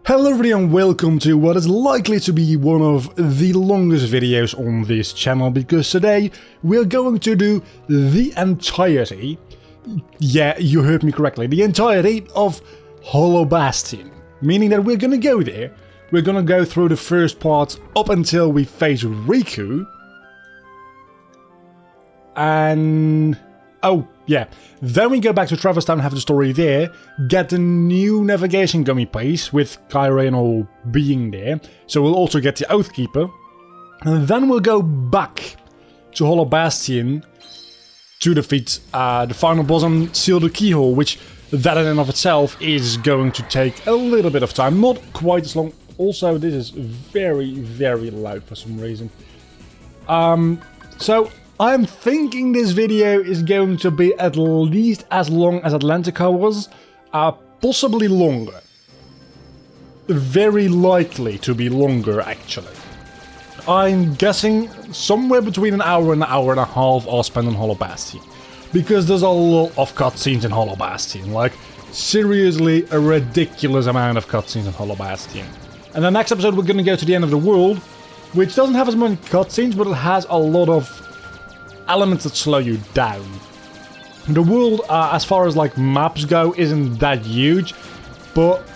Hello everybody and welcome to what is likely to be one of the longest videos on this channel, because today we're going to do the entirety, yeah, you heard me correctly, the entirety of Hollow Bastion. Meaning that we're gonna go there, we're gonna go through the first part up until we face Riku. And... oh, yeah. Then we go back to Traverse Town, have the story there, get the new navigation gummy piece with kair and all being there. So we'll also get the Oathkeeper. And then we'll go back to Hollow Bastion to defeat the final boss and seal the keyhole, which that in and of itself is going to take a little bit of time. Not quite as long. Also, this is very, very loud for some reason. So I'm thinking this video is going to be at least as long as Atlantica was, possibly longer. Very likely to be longer, actually. I'm guessing somewhere between an hour and a half I'll spend on Hollow Bastion. Because there's a lot of cutscenes in Hollow Bastion, like seriously a ridiculous amount of cutscenes in Hollow Bastion. And the next episode we're going to go to the end of the world, which doesn't have as many cutscenes, but it has a lot of elements that slow you down. The world, as far as like maps go, isn't that huge, but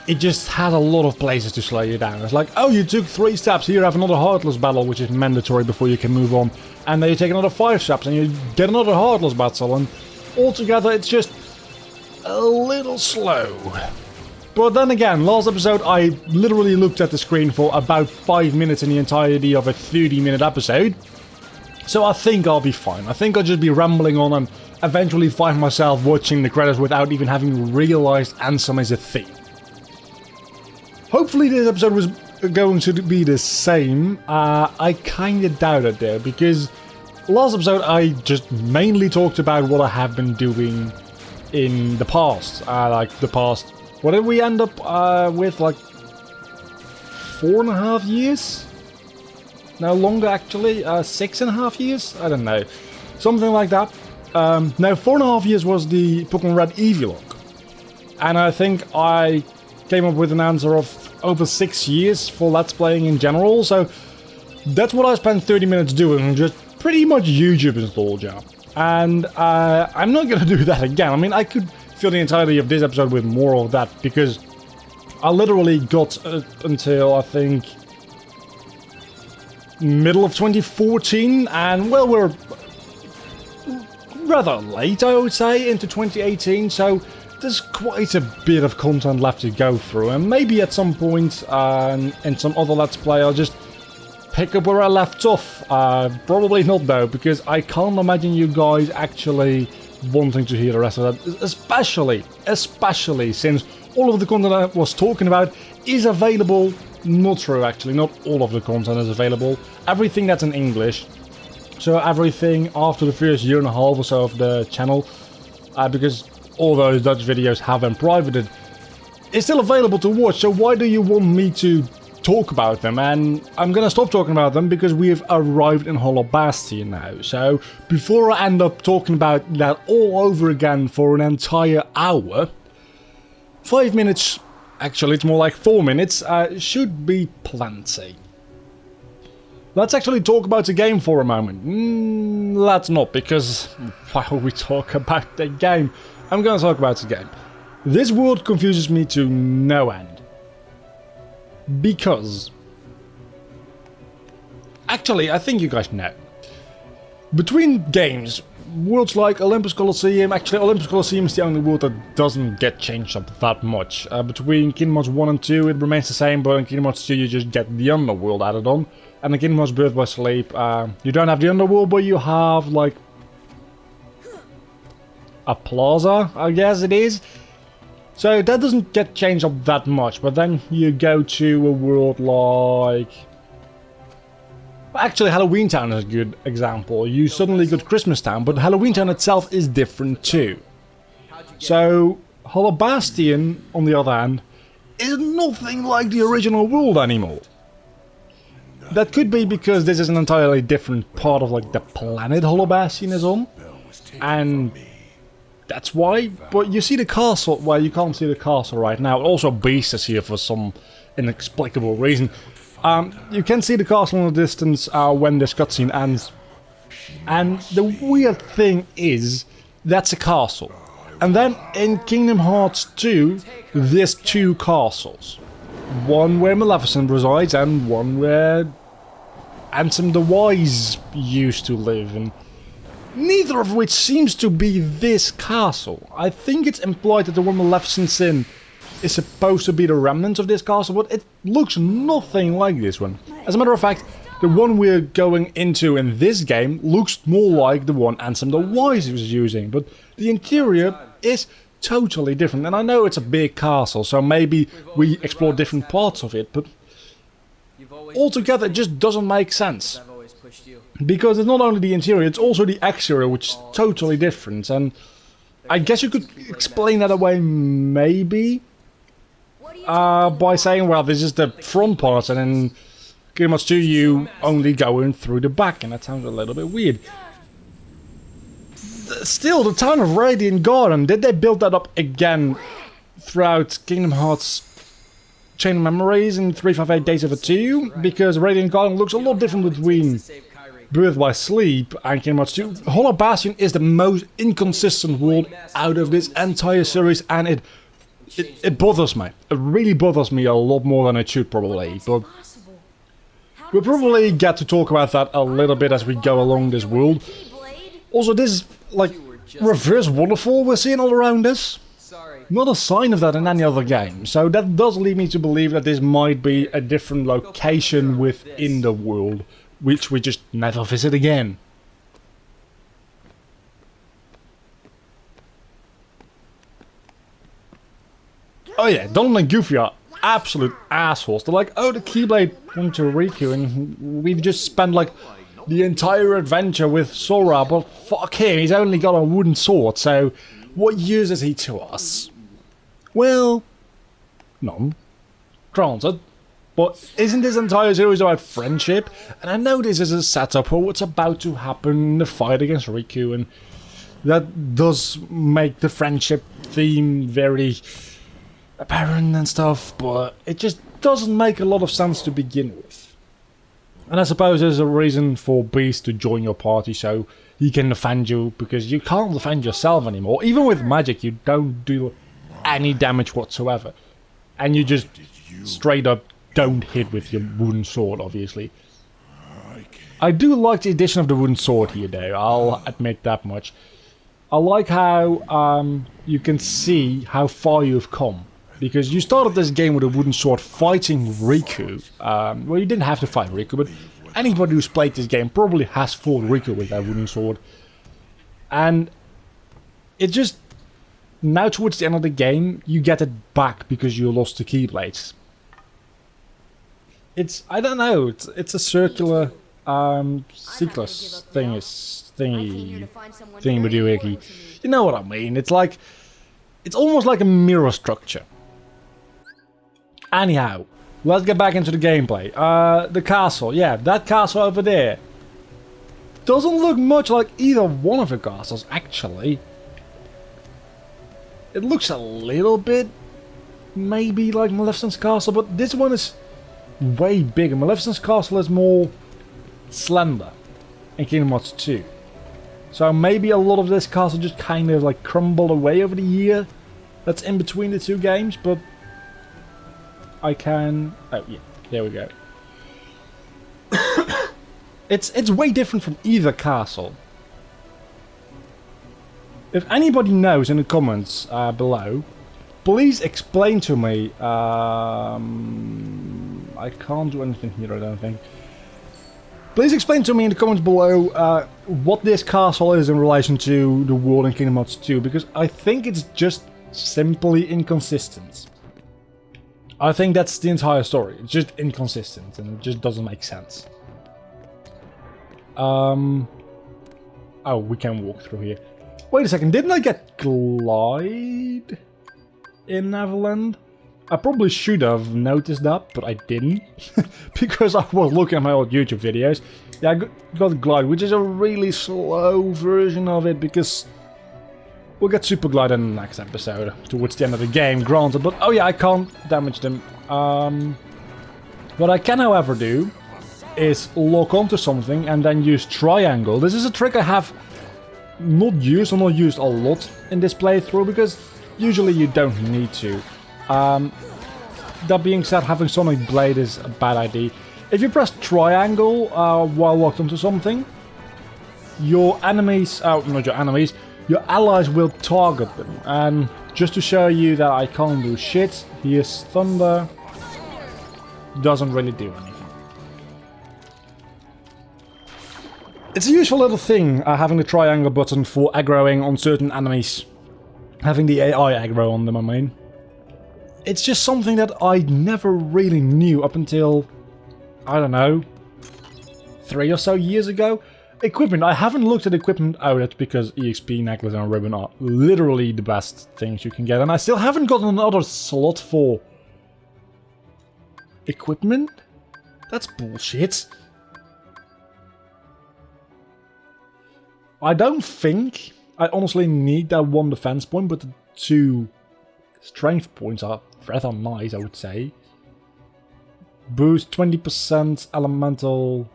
it just has a lot of places to slow you down. It's like, oh, you took 3 steps, here have another Heartless battle, which is mandatory before you can move on, and then you take another 5 steps and you get another Heartless battle, and altogether it's just a little slow. But then again, last episode I literally looked at the screen for about 5 minutes in the entirety of a 30-minute episode. So I think I'll be fine. I think I'll just be rambling on and eventually find myself watching the credits without even having realized Ansem is a thing. Hopefully this episode was going to be the same. I kinda doubt it though, because last episode I just mainly talked about what I have been doing in the past. What did we end up with, like 4.5 years? No, longer actually, 6.5 years? I don't know. Something like that. No, 4.5 years was the Pokemon Red Eevee-Lock. And I think I came up with an answer of over 6 years for Let's Playing in general, so that's what I spent 30 minutes doing, just pretty much YouTube nostalgia. And I'm not gonna do that again. I mean, I could fill the entirety of this episode with more of that, because I literally got until, I think, middle of 2014, and well, we're rather late, I would say, into 2018, so there's quite a bit of content left to go through, and maybe at some point in some other Let's Play I'll just pick up where I left off. Probably not though, because I can't imagine you guys actually wanting to hear the rest of that, especially since all of the content I was talking about is available. Not true, actually. Not all of the content is available. Everything that's in English. So everything after the first year and a half or so of the channel, because all those Dutch videos have been privated, is still available to watch. So why do you want me to talk about them? And I'm gonna stop talking about them because we've arrived in Hollow Bastion now. So before I end up talking about that all over again for an entire hour, 5 minutes... actually, it's more like 4 minutes, should be plenty. Let's actually talk about the game for a moment. Let's not, because while we talk about the game, I'm gonna talk about the game. This world confuses me to no end. Because... actually, I think you guys know. Between games, worlds like Olympus Coliseum, actually Olympus Coliseum is the only world that doesn't get changed up that much. Between Kingdom Hearts 1 and 2 it remains the same, but in Kingdom Hearts 2 you just get the Underworld added on. And in Kingdom Hearts Birth by Sleep, you don't have the Underworld, but you have like a plaza, I guess it is. So that doesn't get changed up that much, but then you go to a world like... actually, Halloween Town is a good example. You suddenly got Christmas Town, but Halloween Town itself is different too. So, Hollow Bastion, on the other hand, is nothing like the original world anymore. That could be because this is an entirely different part of like the planet Hollow Bastion is on. And that's why. But you see the castle, well, you can't see the castle right now. Also, Beast is here for some inexplicable reason. You can see the castle in the distance when this cutscene ends. And the weird thing is, that's a castle. And then in Kingdom Hearts 2, there's 2 castles. One where Maleficent resides and one where Ansem the Wise used to live. And neither of which seems to be this castle. I think it's implied that the one Maleficent's in is supposed to be the remnant of this castle, but it looks nothing like this one. As a matter of fact, the one we're going into in this game looks more like the one Ansem the Wise was using, but the interior is totally different. And I know it's a big castle, so maybe we explore different parts of it, but altogether it just doesn't make sense. Because it's not only the interior, it's also the exterior, which is totally different. And I guess you could explain that away, maybe, by saying, well, this is the front part, and then Kingdom Hearts 2 you only go in through the back, and that sounds a little bit weird. Still, the town of Radiant Garden, did they build that up again throughout Kingdom Hearts Chain of Memories in 358 Days of a 2? Because Radiant Garden looks a lot different between Birth by Sleep and Kingdom Hearts 2. Hollow Bastion is the most inconsistent world out of this entire series, and it bothers me. It really bothers me a lot more than it should probably, but we'll probably get to talk about that a little bit as we go along this world. Also, this, like, reverse waterfall we're seeing all around us. Not a sign of that in any other game, so that does lead me to believe that this might be a different location within the world, which we just never visit again. Oh yeah, Donald and Goofy are absolute assholes. They're like, oh, the Keyblade went to Riku, and we've just spent like the entire adventure with Sora, but fuck him, he's only got a wooden sword, so what use is he to us? Well, none. Granted. But isn't this entire series about friendship? And I know this is a setup for what's about to happen in the fight against Riku, and that does make the friendship theme very apparent and stuff, but it just doesn't make a lot of sense to begin with. And I suppose there's a reason for Beast to join your party so he can defend you, because you can't defend yourself anymore. Even with magic, you don't do any damage whatsoever. And you just straight up don't hit with your wooden sword, obviously. I do like the addition of the wooden sword here, though, I'll admit that much. I like how you can see how far you've come. Because you started this game with a wooden sword fighting Riku. Well, you didn't have to fight Riku, but anybody who's played this game probably has fought Riku with that wooden sword. And it just... now towards the end of the game, you get it back because you lost the Keyblades. It's... I don't know, it's a circular... cyclus thingy-majiggy. You know what I mean, it's like... it's almost like a mirror structure. Anyhow, let's get back into the gameplay. The castle, yeah, that castle over there. Doesn't look much like either one of the castles, actually. It looks a little bit, maybe like Maleficent's castle, but this one is way bigger. Maleficent's castle is more slender in Kingdom Hearts 2. So maybe a lot of this castle just kind of like crumbled away over the year that's in between the two games, but I can... oh yeah, there we go. It's way different from either castle. If anybody knows in the comments below, please explain to me. I can't do anything here, I don't think. Please explain to me in the comments below what this castle is in relation to the world in Kingdom Hearts 2, because I think it's just simply inconsistent. I think that's the entire story. It's just inconsistent and it just doesn't make sense. Oh, we can walk through here. Wait a second, didn't I get Glide in Neverland? I probably should have noticed that, but I didn't. Because I was looking at my old YouTube videos. Yeah, I got Glide, which is a really slow version of it, because... We'll get Super Glide in the next episode, towards the end of the game, granted. But, oh yeah, I can't damage them. What I can, however, do is lock onto something and then use triangle. This is a trick I have not used or not used a lot in this playthrough, because usually you don't need to. That being said, having Sonic Blade is a bad idea. If you press triangle while locked onto something, your enemies, not your enemies, your allies will target them. And just to show you that I can't do shit, here's Thunder. Doesn't really do anything. It's a useful little thing, having the triangle button for aggroing on certain enemies. Having the AI aggro on them, I mean. It's just something that I never really knew up until, I don't know, 3 or so years ago. Equipment. I haven't looked at equipment out because EXP necklace and ribbon are literally the best things you can get. And I still haven't gotten another slot for equipment? That's bullshit. I don't think I honestly need that 1 defense point, but the 2 strength points are rather nice, I would say. Boost 20% elemental...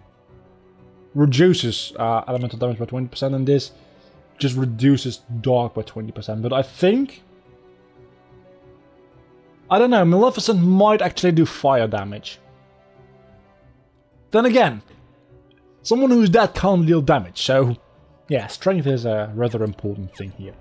reduces elemental damage by 20%, and this just reduces dark by 20%. But I think... I don't know, Maleficent might actually do fire damage. Then again, someone who's that can't deal damage, so... yeah, strength is a rather important thing here.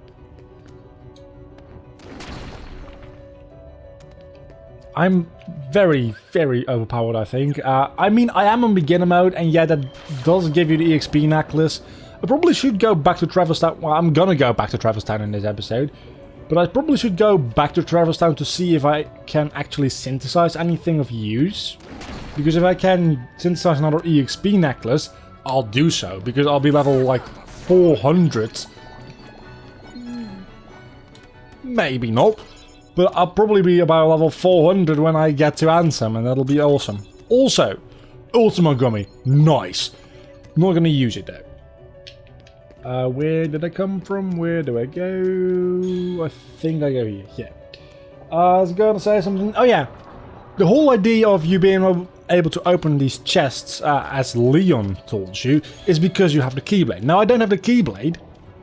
I'm very, very overpowered, I think. I mean, I am on beginner mode, and yeah, that does give you the EXP necklace. I probably should go back to Traverse Town. Well, I'm gonna go back to Traverse Town in this episode. But I probably should go back to Traverse Town to see if I can actually synthesize anything of use. Because if I can synthesize another EXP necklace, I'll do so. Because I'll be level, like, 400. Maybe not. But I'll probably be about level 400 when I get to Ansem, and that'll be awesome. Also, Ultima Gummy. Nice. Not gonna use it though. Where did I come from? Where do I go? I think I go here. Yeah. I was going to say something. Oh yeah. The whole idea of you being able to open these chests, as Leon told you, is because you have the Keyblade. Now I don't have the Keyblade,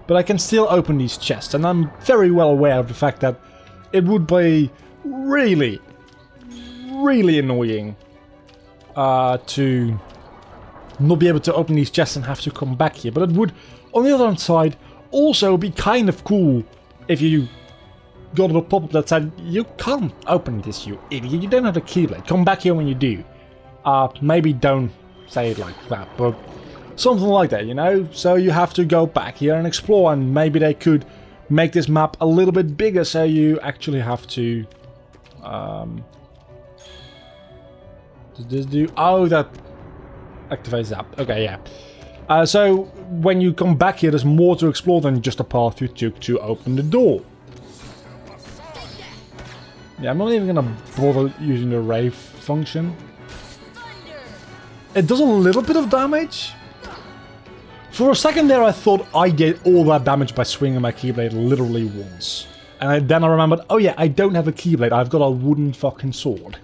but I can still open these chests, and I'm very well aware of the fact that it would be really, really annoying to not be able to open these chests and have to come back here. But it would, on the other side, also be kind of cool if you got a pop-up that said, you can't open this, you idiot, you don't have the Keyblade, come back here when you do. Maybe don't say it like that, but something like that, you know? So you have to go back here and explore, and maybe they could make this map a little bit bigger, so you actually have to... does this do... oh, that activates that. Okay, yeah. So when you come back here, there's more to explore than just a path you took to open the door. Yeah, I'm not even gonna bother using the Rave function. It does a little bit of damage. For a second there I thought I did all that damage by swinging my Keyblade literally once. And then I remembered, oh yeah, I don't have a Keyblade, I've got a wooden fucking sword.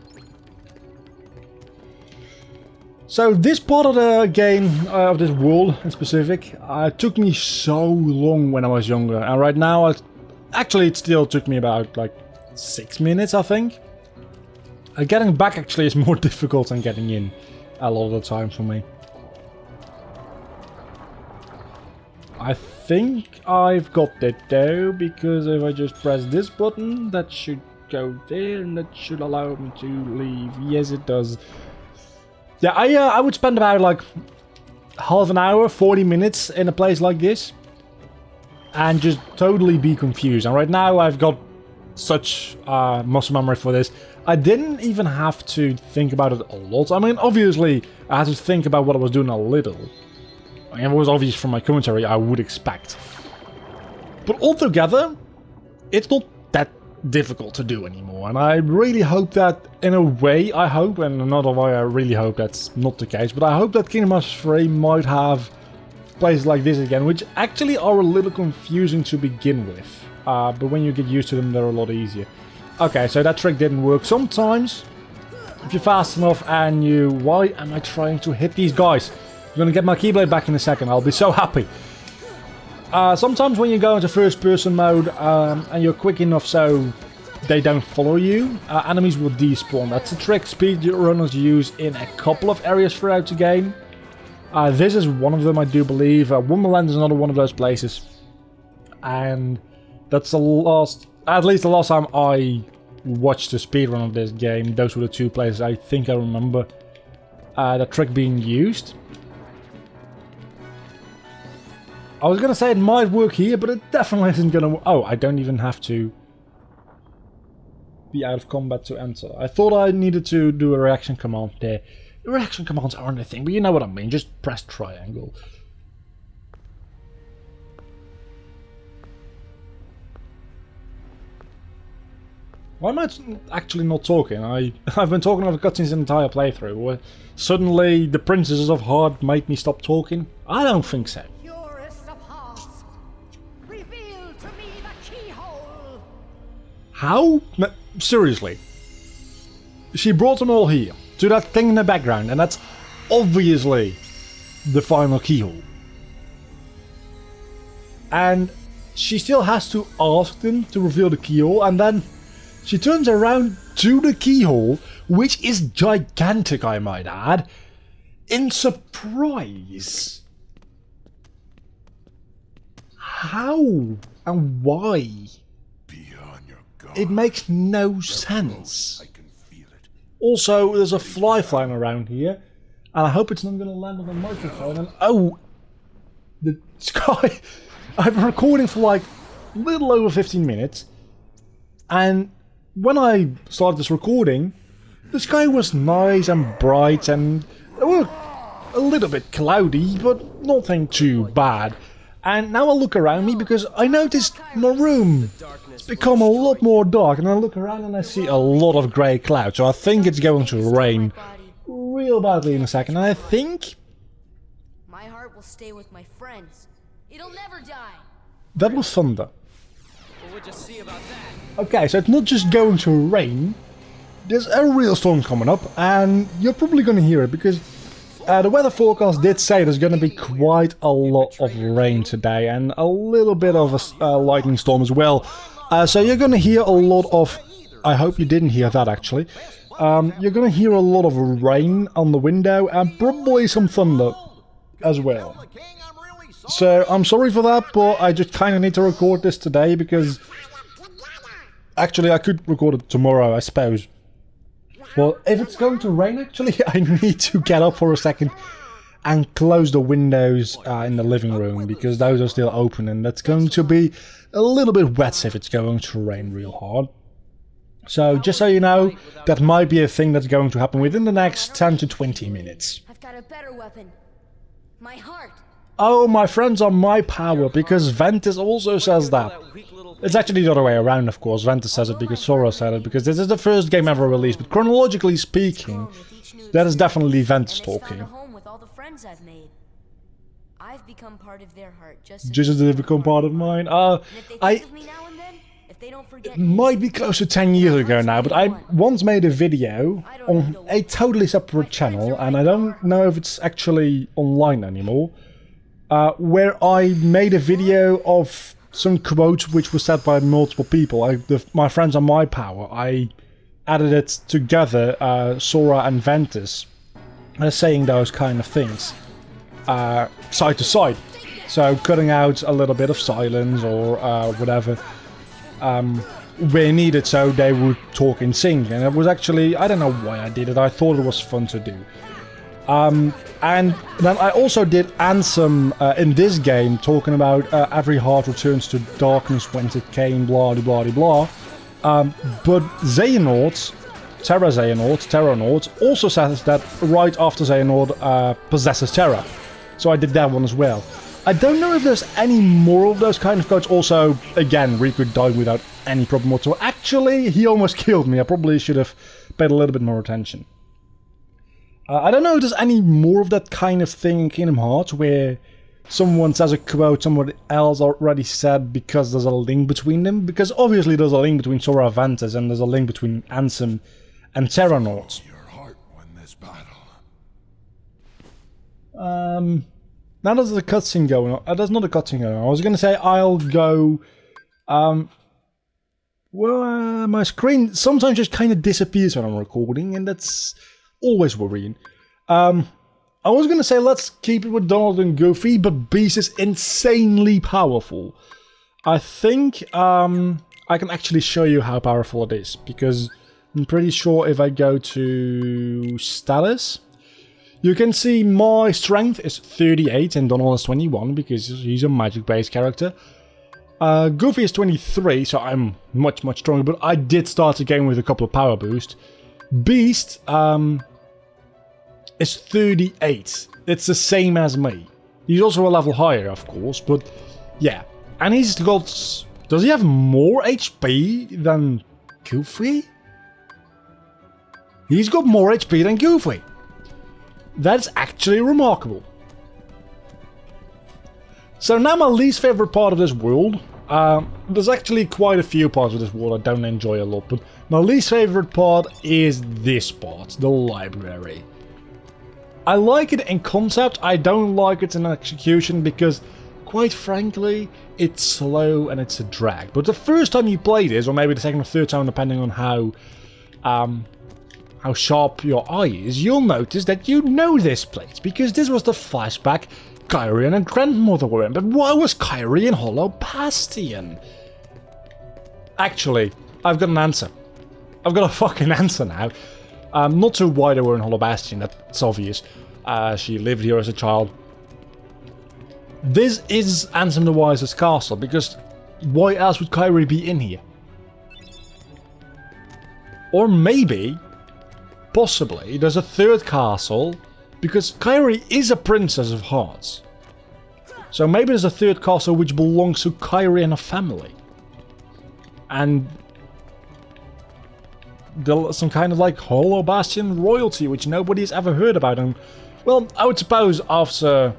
So this part of the game, of this world in specific, took me so long when I was younger. And right now, actually it still took me about like 6 minutes, I think. Getting back actually is more difficult than getting in a lot of the time for me. I think I've got it though, because if I just press this button, that should go there and that should allow me to leave. Yes, it does. Yeah, I would spend about like half an hour, 40 minutes in a place like this and just totally be confused. And right now I've got such muscle memory for this. I didn't even have to think about it a lot. I mean, obviously I had to think about what I was doing a little. I mean, it was obvious from my commentary, I would expect. But altogether, it's not that difficult to do anymore. And I really hope that, in a way, I hope, and another way I really hope that's not the case, but I hope that Kingdom Hearts 3 might have places like this again, which actually are a little confusing to begin with. but when you get used to them, they're a lot easier. Okay, so that trick didn't work. Sometimes, if you're fast enough and you... Why am I trying to hit these guys? I'm gonna get my Keyblade back in a second. I'll be so happy. Sometimes when you go into first-person mode and you're quick enough so they don't follow you, enemies will despawn. That's a trick speedrunners use in a couple of areas throughout the game. This is one of them, I do believe. Wonderland is another one of those places. And that's the last... At least the last time I watched a speedrun of this game, those were the two places I think I remember the trick being used. I was gonna say it might work here, but it definitely isn't gonna... Oh, I don't even have to be out of combat to enter. I thought I needed to do a reaction command there. Reaction commands aren't a thing, but you know what I mean. Just press triangle. Why am I actually not talking? I've been talking over cutscenes the entire playthrough. Where suddenly the Princesses of Heart made me stop talking? I don't think so. Purest of hearts, reveal to me the keyhole. How? No, seriously. She brought them all here, to that thing in the background, and that's obviously the final keyhole. And she still has to ask them to reveal the keyhole, and then she turns around to the keyhole, which is gigantic, I might add, in surprise. How and why? It makes no sense. Also, there's a fly flying around here, and I hope it's not going to land on the microphone. And oh, the sky! I've been recording for like a little over 15 minutes, and when I started this recording, the sky was nice and bright, and it was a little bit cloudy, but nothing too bad. And now I look around me because I noticed my room has become a lot more dark, and I look around and I see a lot of grey clouds, so I think it's going to rain real badly in a second, and I think... My heart will stay with my friends. It'll never die. That was thunder. We'll just see about that. Okay, so it's not just going to rain, there's a real storm coming up, and you're probably going to hear it, because the weather forecast did say there's going to be quite a lot of rain today, and a little bit of a lightning storm as well. So you're going to hear a lot of... I hope you didn't hear that, actually. You're going to hear a lot of rain on the window, and probably some thunder as well. So I'm sorry for that, but I just kind of need to record this today, because... Actually, I could record it tomorrow, I suppose. Well, if it's going to rain, actually, I need to get up for a second and close the windows in the living room, because those are still open, and that's going to be a little bit wet if it's going to rain real hard. So, just so you know, that might be a thing that's going to happen within the next 10 to 20 minutes. I've got a better weapon. My heart. Oh, my friends are my power, because Ventus also says that. It's actually the other way around, of course. Ventus says it because Sora said it, because this is the first game ever released. But chronologically speaking, that is definitely Ventus talking. I've become part of their heart, just as they've become part of mine. It might be close to 10 years ago now, but I once made a video on a totally separate channel, and I don't know if it's actually online anymore, where I made a video of some quotes which were said by multiple people. My friends are my power. I added it together, Sora and Ventus, saying those kind of things, side to side. So cutting out a little bit of silence or whatever where needed, so they would talk in sync. And it was actually, I don't know why I did it. I thought it was fun to do. And then I also did Ansem in this game, talking about every heart returns to darkness whence it came, blah blah blah blah. But Xehanort, Terranort, also says that right after Xehanort possesses Terra. So I did that one as well. I don't know if there's any more of those kind of quotes. Also, again, Riku died without any problem whatsoever. Actually, he almost killed me. I probably should have paid a little bit more attention. I don't know if there's any more of that kind of thing in Kingdom Hearts, where someone says a quote somebody else already said because there's a link between them. Because obviously there's a link between Sora Ventus and there's a link between Ansem and Terranauts. Your heart won this battle. Now there's a cutscene going on. There's not a cutscene going on. I was going to say I'll go... well, my screen sometimes just kind of disappears when I'm recording, and that's always worrying. I was going to say let's keep it with Donald and Goofy, but Beast is insanely powerful. I think I can actually show you how powerful it is, because I'm pretty sure if I go to status, you can see my strength is 38 and Donald is 21 because he's a magic-based character. Goofy is 23, so I'm much stronger, but I did start the game with a couple of power boosts. Beast is 38. It's the same as me. He's also a level higher, of course, but yeah. And he's got... Does he have more HP than Goofy? He's got more HP than Goofy. That's actually remarkable. So now my least favorite part of this world. There's actually quite a few parts of this world I don't enjoy a lot, but my least favorite part is this part, the library. I like it in concept, I don't like it in execution because, quite frankly, it's slow and it's a drag. But the first time you play this, or maybe the second or third time depending on how sharp your eye is, you'll notice that you know this place, because this was the flashback Kair and grandmother were in. But why was Kair in Hollow Bastion? Actually, I've got an answer. I've got a fucking answer now. Not to why they were in Hollow Bastion, that's obvious. She lived here as a child. This is Ansem the Wise's castle, because why else would Kair be in here? Or maybe, possibly, there's a third castle, because Kair is a princess of hearts. So maybe there's a third castle which belongs to Kair and her family. And there's some kind of like Hollow Bastion royalty which nobody's ever heard about. And well, I would suppose after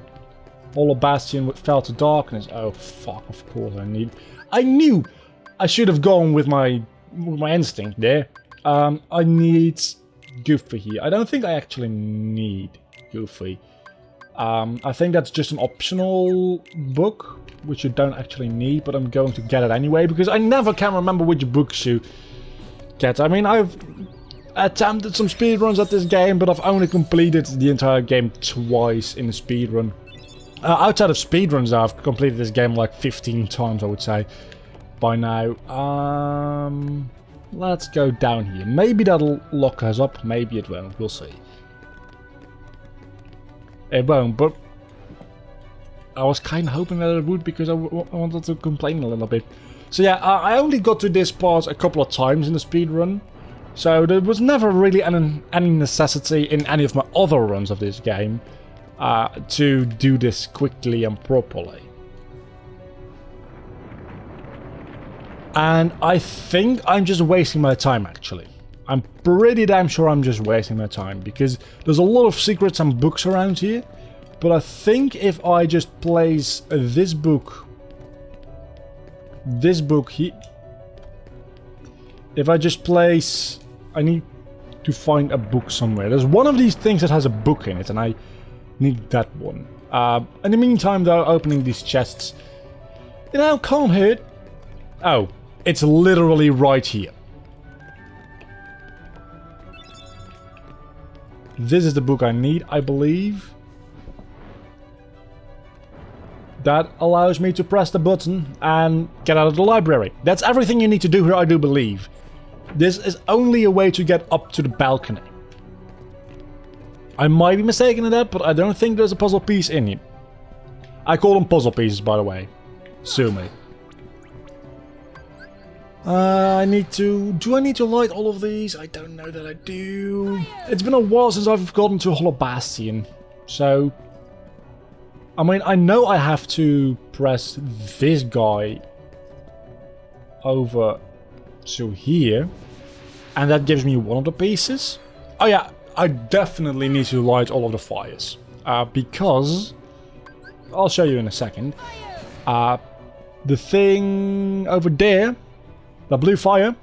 Hollow Bastion fell to darkness. Oh fuck, of course I knew I should have gone with my instinct there. I need Goofy here. I don't think I actually need Goofy. I think that's just an optional book, which you don't actually need, but I'm going to get it anyway, because I never can remember which books you get. I mean, I've attempted some speedruns at this game, but I've only completed the entire game twice in a speedrun. Outside of speedruns, I've completed this game like 15 times, I would say, by now. Let's go down here. Maybe that'll lock us up, maybe it won't, we'll see. It won't, but I was kind of hoping that it would, because I wanted to complain a little bit. So yeah, I only got to this part a couple of times in the speedrun, so there was never really any necessity in any of my other runs of this game to do this quickly and properly. And I think I'm just wasting my time, actually. I'm pretty damn sure I'm just wasting my time, because there's a lot of secrets and books around here. But I think if I just place this book here, if I just place, I need to find a book somewhere. There's one of these things that has a book in it, and I need that one. In the meantime, though, opening these chests, you know, can't hurt. Oh, it's literally right here. This is the book I need, I believe. That allows me to press the button and get out of the library. That's everything you need to do here, I do believe. This is only a way to get up to the balcony. I might be mistaken in that, but I don't think there's a puzzle piece in here. I call them puzzle pieces, by the way. Sue me. I need to... Do I need to light all of these? I don't know that I do. It's been a while since I've gotten to Hollow Bastion. So... I mean, I know I have to press this guy over to here. And that gives me one of the pieces. Oh yeah, I definitely need to light all of the fires. Because... I'll show you in a second. The thing over there, the blue fire,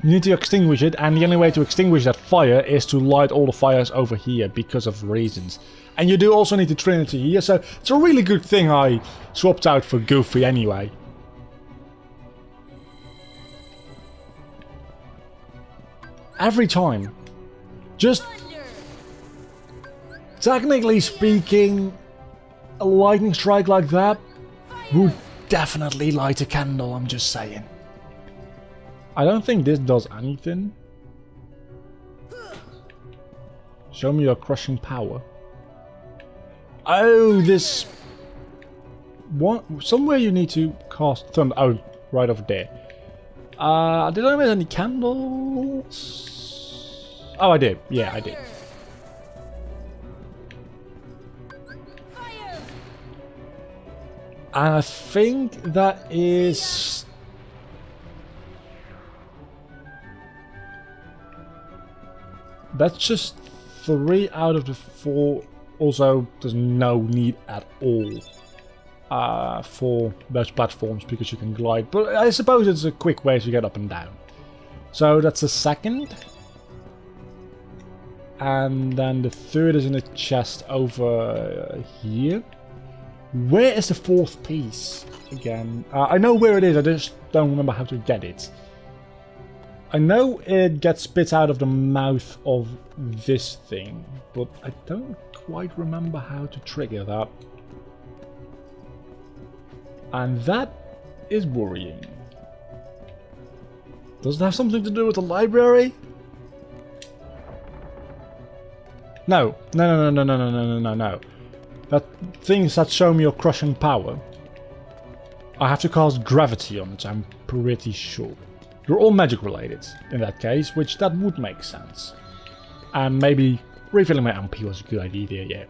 you need to extinguish it, and the only way to extinguish that fire is to light all the fires over here because of reasons. And you do also need the Trinity here, so it's a really good thing I swapped out for Goofy anyway. Every time. Just technically speaking, a lightning strike like that would definitely light a candle, I'm just saying. I don't think this does anything. Show me your crushing power. Oh, this one somewhere you need to cast thunder. Oh, right over there. Did I miss any candles? Oh, I did. Yeah, I did. And I think that is... That's just 3 out of the 4. Also, there's no need at all for those platforms because you can glide. But I suppose it's a quick way to get up and down. So that's the second. And then the third is in a chest over here. Where is the 4th piece again? I know where it is, I just don't remember how to get it. I know it gets spit out of the mouth of this thing, but I don't quite remember how to trigger that. And that is worrying. Does it have something to do with the library? No. No. That thing that show me your crushing power. I have to cast gravity on it, I'm pretty sure. You're all magic related in that case, which that would make sense. And maybe refilling my MP was a good idea there, yeah.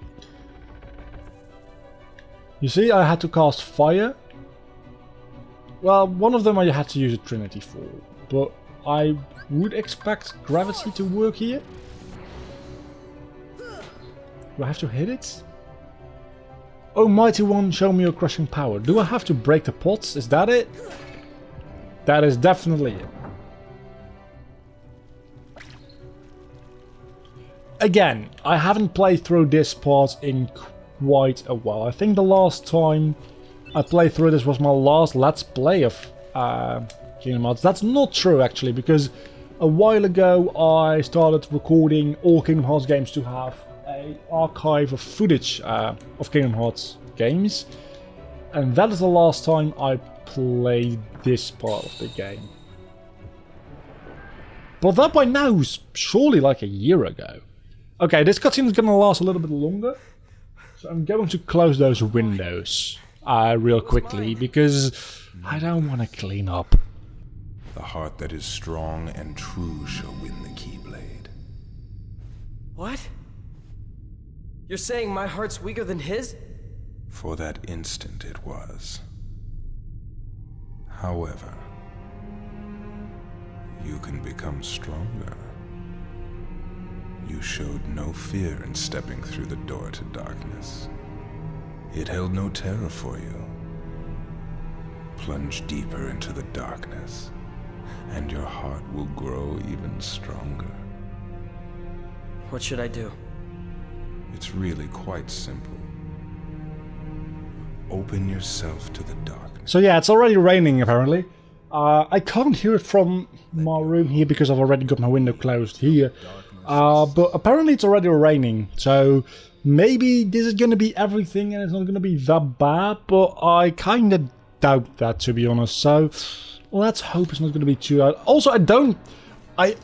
You see, I had to cast fire. Well, one of them I had to use a Trinity for, but I would expect gravity to work here. Do I have to hit it? Oh, Mighty One, show me your crushing power. Do I have to break the pots? Is that it? That is definitely it. Again, I haven't played through this part in quite a while. I think the last time I played through this was my last Let's Play of Kingdom Hearts. That's not true actually, because a while ago I started recording all Kingdom Hearts games to have an archive of footage of Kingdom Hearts games. And that is the last time I played this part of the game. But that by now is surely like a year ago. Okay, this cutscene is gonna last a little bit longer. So I'm going to close those windows real quickly because I don't want to clean up. The heart that is strong and true shall win the Keyblade. What? You're saying my heart's weaker than his? For that instant it was. However, you can become stronger. You showed no fear in stepping through the door to darkness. It held no terror for you. Plunge deeper into the darkness, and your heart will grow even stronger. What should I do? It's really quite simple. Open yourself to the darkness. So yeah, it's already raining apparently. I can't hear it from my room here because I've already got my window closed here. But apparently it's already raining, so maybe this is gonna be everything and it's not gonna be that bad, but I kinda doubt that, to be honest, so let's hope it's not gonna be too bad. Also, I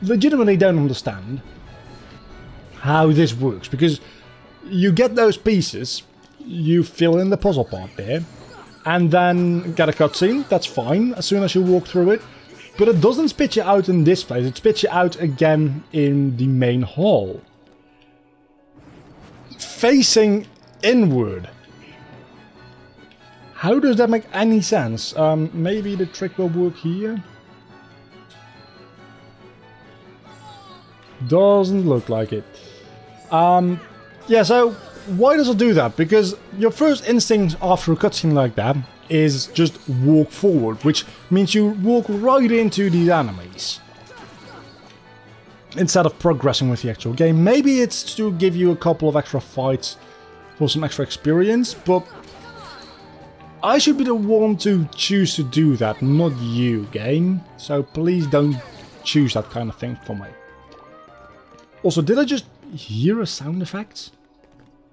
legitimately don't understand how this works, because you get those pieces, you fill in the puzzle part there, and then get a cutscene, that's fine, as soon as you walk through it. But it doesn't spit you out in this place, it spits you out again in the main hall. Facing inward. How does that make any sense? Maybe the trick will work here? Doesn't look like it. Yeah, so why does it do that? Because your first instinct after a cutscene like that is just walk forward, which means you walk right into these enemies instead of progressing with the actual game. Maybe it's to give you a couple of extra fights for some extra experience, but I should be the one to choose to do that, not you, game. So please don't choose that kind of thing for me. Also, did I just hear a sound effect?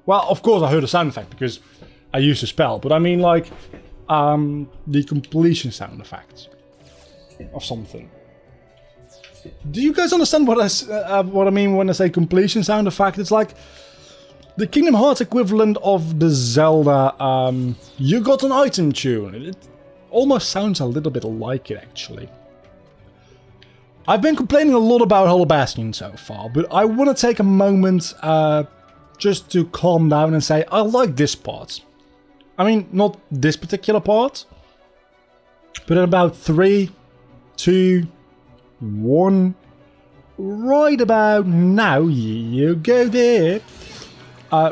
Well, of course I heard a sound effect because I used a spell, but I mean like the completion sound effect of something. Do you guys understand what I mean when I say completion sound effect? It's like the Kingdom Hearts equivalent of the Zelda you got an item tune. It almost sounds a little bit like it, actually. I've been complaining a lot about Bastion so far, but I want to take a moment just to calm down and say I like this part. I mean, not this particular part, but in about 3, 2, 1, right about now, you go there.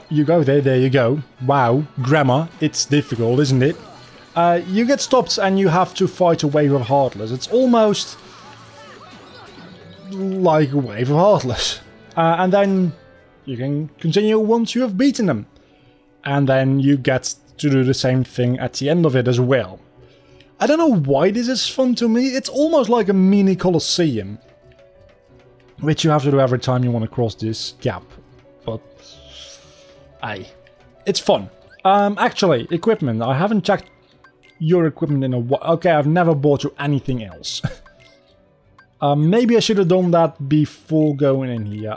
You go there, there you go. Wow, grammar, it's difficult, isn't it? You get stopped and you have to fight a wave of Heartless. It's almost like a wave of Heartless. And then you can continue once you have beaten them. And then you get to do the same thing at the end of it as well. I don't know why this is fun to me. It's almost like a mini Colosseum, which you have to do every time you want to cross this gap. But hey, it's fun. Actually, equipment. I haven't checked your equipment in a while. Okay, I've never bought you anything else. Maybe I should have done that before going in here.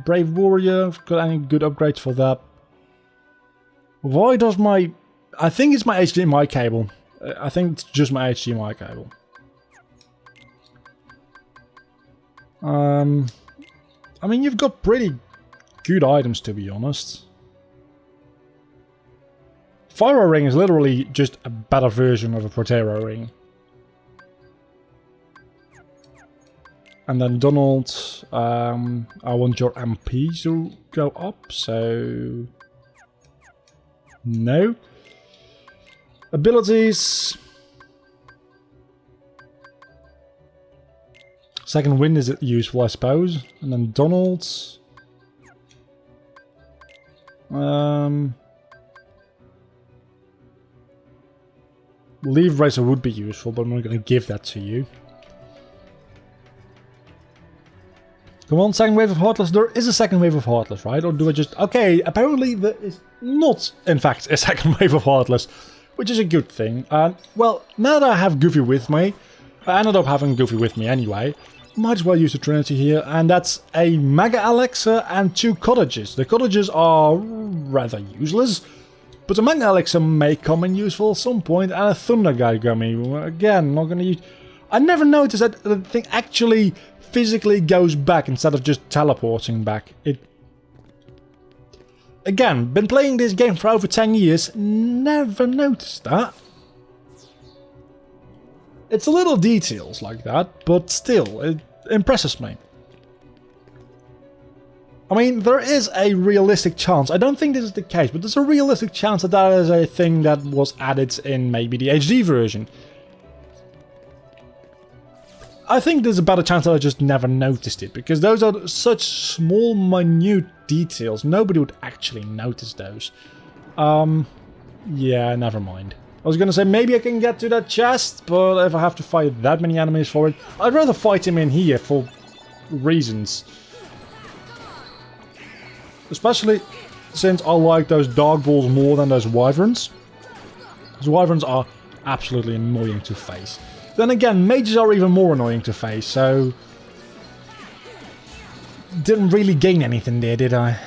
Brave Warrior, got any good upgrades for that? Why does my... I think it's my HDMI cable. I think it's just my HDMI cable. I mean, you've got pretty good items, to be honest. Fire Ring is literally just a better version of a Protero Ring. And then Donald, I want your MP to go up, so... No. Abilities... Second Wind is useful, I suppose. And then Donald's... Leaf Racer would be useful, but I'm not going to give that to you. Come on, second wave of Heartless. There is a second wave of Heartless, right? Or do I just... Okay, apparently there is not, in fact, a second wave of Heartless, which is a good thing. Well, now that I have Goofy with me, I ended up having Goofy with me anyway, might as well use the Trinity here, and that's a Mega Elixir and 2 Cottages. The Cottages are rather useless, but the Mega Elixir may come in useful at some point, and a Thunder Guy Gummy. Again, not going to use... I never noticed that the thing actually physically goes back instead of just teleporting back. Again, been playing this game for over 10 years, never noticed that. It's a little details like that, but still, it impresses me. I mean, there is a realistic chance, I don't think this is the case, but there's a realistic chance that that is a thing that was added in maybe the HD version. I think there's a better chance that I just never noticed it, because those are such small, minute details. Nobody would actually notice those. Yeah, never mind. I was gonna say maybe I can get to that chest, but if I have to fight that many enemies for it, I'd rather fight him in here for reasons. Especially since I like those Dark Balls more than those Wyverns. Those Wyverns are absolutely annoying to face. Then again, mages are even more annoying to face, so... Didn't really gain anything there, did I?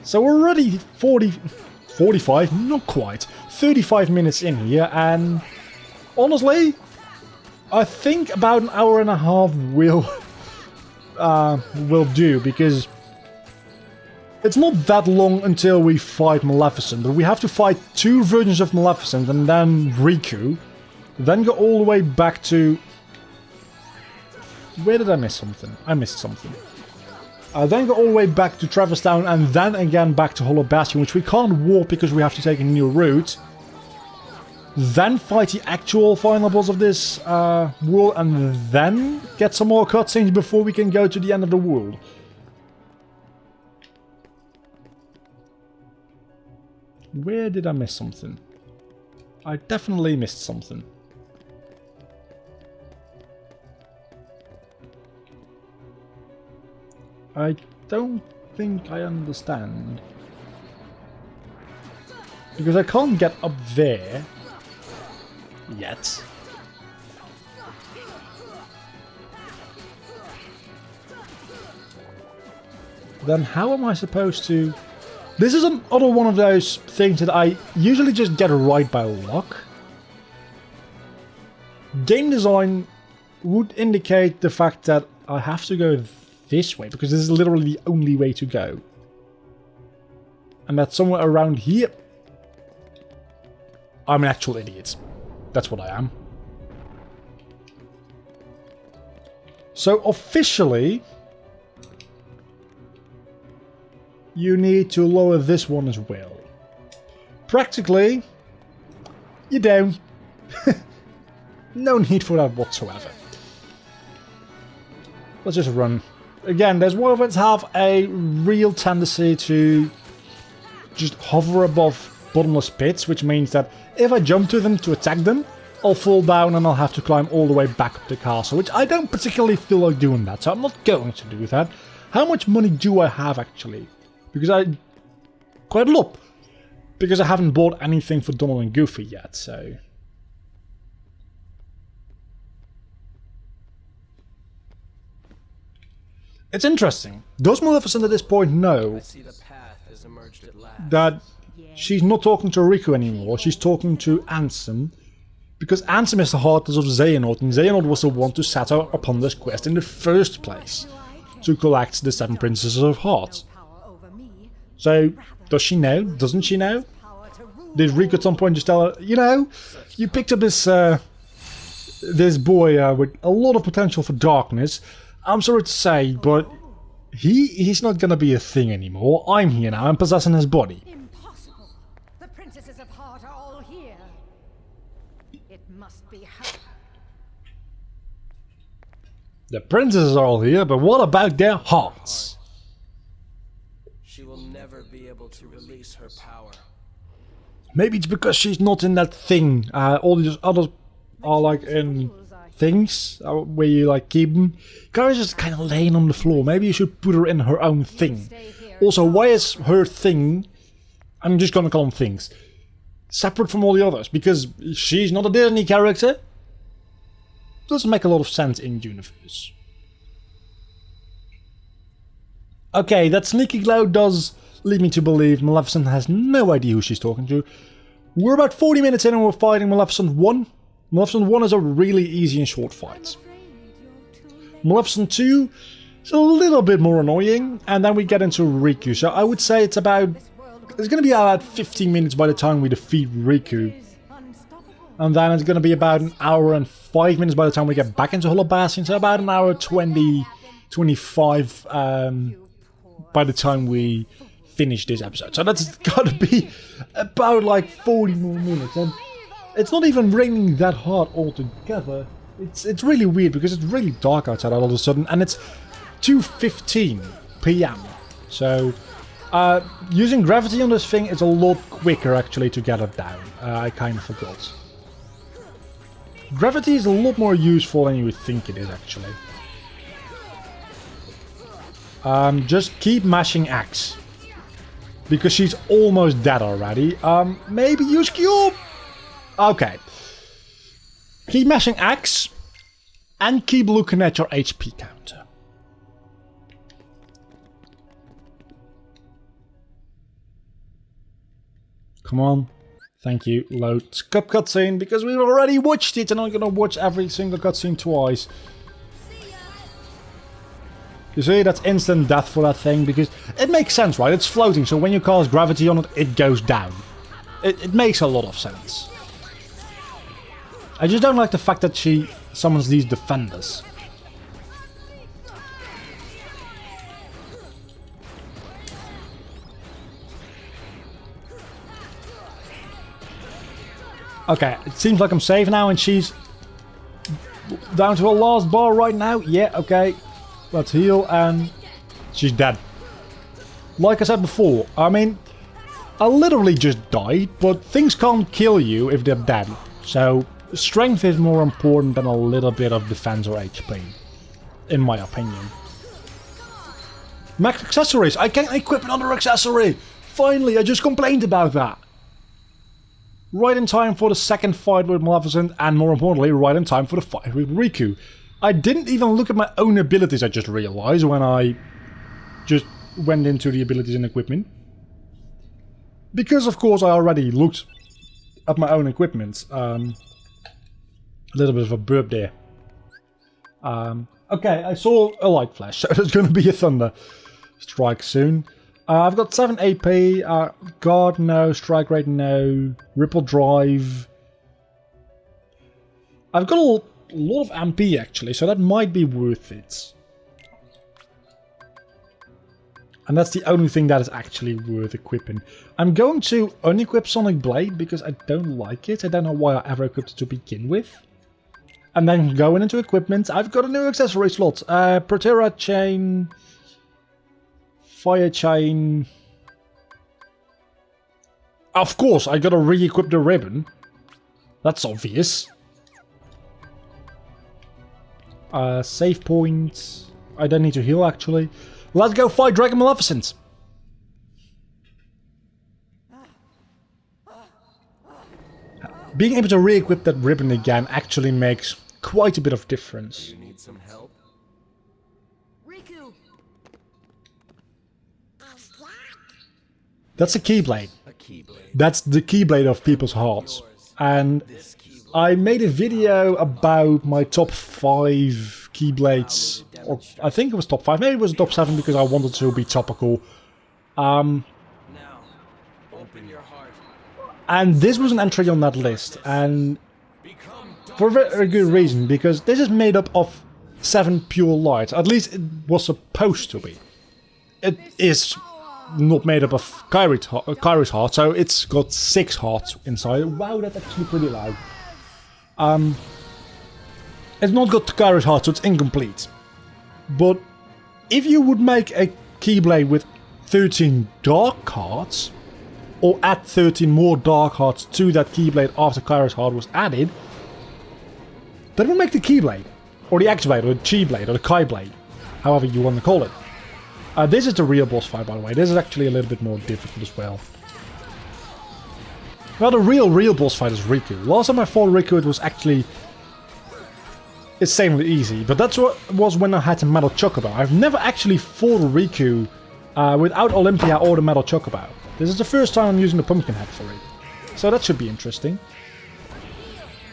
So we're already 45, not quite, 35 minutes in here, and... Honestly, I think about an hour and a half will do, because... It's not that long until we fight Maleficent, but we have to fight 2 versions of Maleficent and then Riku. Then go all the way back to Where did I miss something? I missed something. I then go all the way back to Traverse Town and then again back to Hollow Bastion, which we can't walk because we have to take a new route. Then fight the actual final boss of this world and then get some more cutscenes before we can go to the end of the world. Where did I miss something? I definitely missed something. I don't think I understand. Because I can't get up there yet. Then how am I supposed to... This is another one of those things that I usually just get right by luck. Game design would indicate the fact that I have to go this way, because this is literally the only way to go. And that somewhere around here... I'm an actual idiot. That's what I am. So officially... you need to lower this one as well. Practically, you don't. No need for that whatsoever. Let's just run. Again, there's one of us have a real tendency to just hover above bottomless pits, which means that if I jump to them to attack them, I'll fall down and I'll have to climb all the way back up the castle, which I don't particularly feel like doing that, so I'm not going to do that. How much money do I have actually? Because quite a lot. Because I haven't bought anything for Donald and Goofy yet, so... It's interesting. Does Maleficent at this point know that she's not talking to Riku anymore, she's talking to Ansem? Because Ansem is the heartless of Xehanort, and Xehanort was the one to set her upon this quest in the first place. To collect the 7 Princesses of Heart. So, does she know? Doesn't she know? Did Riku at some point just tell her, you know, you picked up this this boy with a lot of potential for darkness. I'm sorry to say, but he's not gonna be a thing anymore. I'm here now, I'm possessing his body. Impossible. The Princesses of Heart are all here. It must be her. The princesses are all here, but what about their hearts? She will never be able to release her power. Maybe it's because she's not in that thing. All these others are like in things where you like keep them. Kair's just kind of laying on the floor. Maybe you should put her in her own thing. Also, why is her thing, I'm just gonna call them things, separate from all the others? Because she's not a Disney character? Doesn't make a lot of sense in universe. Okay, that sneaky glow does lead me to believe Maleficent has no idea who she's talking to. We're about 40 minutes in and we're fighting Maleficent 1. Maleficent 1 is a really easy and short fight. Maleficent 2 is a little bit more annoying, and then we get into Riku. So I would say it's going to be about 15 minutes by the time we defeat Riku. And then it's going to be about an hour and 5 minutes by the time we get back into Hollow Bastion. So about an hour 20, 25 by the time we finish this episode. So that's got to be about like 40 more minutes. And it's not even raining that hard altogether. It's really weird because it's really dark outside all of a sudden. And it's 2:15 PM. So using gravity on this thing is a lot quicker actually to get it down. I kind of forgot. Gravity is a lot more useful than you would think it is actually. Just keep mashing X. Because she's almost dead already. Maybe use Cube? Okay. Keep mashing X. And keep looking at your HP counter. Come on. Thank you. Load skip cutscene because we've already watched it and I'm gonna watch every single cutscene twice. You see, that's instant death for that thing because it makes sense, right? It's floating, so when you cast gravity on it, it goes down. It makes a lot of sense. I just don't like the fact that she summons these defenders. Okay, it seems like I'm safe now, and she's down to her last bar right now. Yeah, okay. Let's heal, and she's dead. Like I said before, I mean, I literally just died, but things can't kill you if they're dead. So, strength is more important than a little bit of defense or HP, in my opinion. Max accessories! I can't equip another accessory! Finally, I just complained about that! Right in time for the second fight with Maleficent, and more importantly, right in time for the fight with Riku. I didn't even look at my own abilities, I just realized, when I just went into the abilities and equipment. Because, of course, I already looked at my own equipment. A little bit of a burp there. Okay, I saw a light flash, so there's going to be a thunder strike soon. I've got 7 AP, guard no, strike rate no, ripple drive. I've got a lot of MP actually, so that might be worth it. And that's the only thing that is actually worth equipping. I'm going to unequip Sonic Blade because I don't like it. I don't know why I ever equipped it to begin with. And then going into equipment, I've got a new accessory slot. Protera chain, fire chain. Of course, I gotta re-equip the ribbon. That's obvious. Save points. I don't need to heal actually. Let's go fight Dragon Maleficent! Being able to re-equip that ribbon again actually makes quite a bit of difference. You need some help? Riku! That's a Keyblade. A keyblade. That's the Keyblade of people's hearts. And I made a video about my top 5 Keyblades. Or I think it was top 5, maybe it was top 7 because I wanted to be topical. Now, open your heart. And this was an entry on that list, and for a very good reason, because this is made up of 7 pure lights. At least it was supposed to be. It is not made up of Kair's heart, so it's got 6 hearts inside. Wow, that's actually pretty loud. It's not got Kair's heart, so it's incomplete. But if you would make a Keyblade with 13 dark hearts, or add 13 more dark hearts to that Keyblade after Kair's heart was added, that would make the Keyblade, or the X-Blade, or the Chi-Blade, or the Kai-Blade, however you want to call it. This is the real boss fight, by the way. This is actually a little bit more difficult as well. Well, the real boss fight is Riku. Last time I fought Riku, it was actually insanely easy, but that's what was when I had the Metal Chocobo. I've never actually fought Riku without Olympia or the Metal Chocobo. This is the first time I'm using the Pumpkinhead for it. So that should be interesting.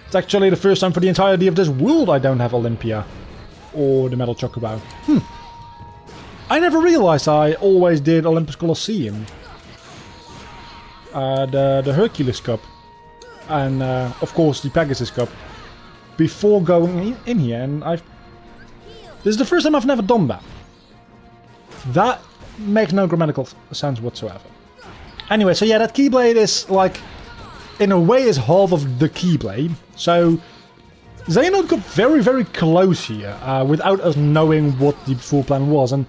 It's actually the first time for the entirety of this world I don't have Olympia or the Metal Chocobo. I never realized I always did Olympus Colosseum. The Hercules Cup. And of course the Pegasus Cup. Before going in here, and this is the first time I've never done that. That makes no grammatical sense whatsoever. Anyway, so yeah, that Keyblade is like, in a way, is half of the Keyblade. So Xehanort got very close here, without us knowing what the full plan was, and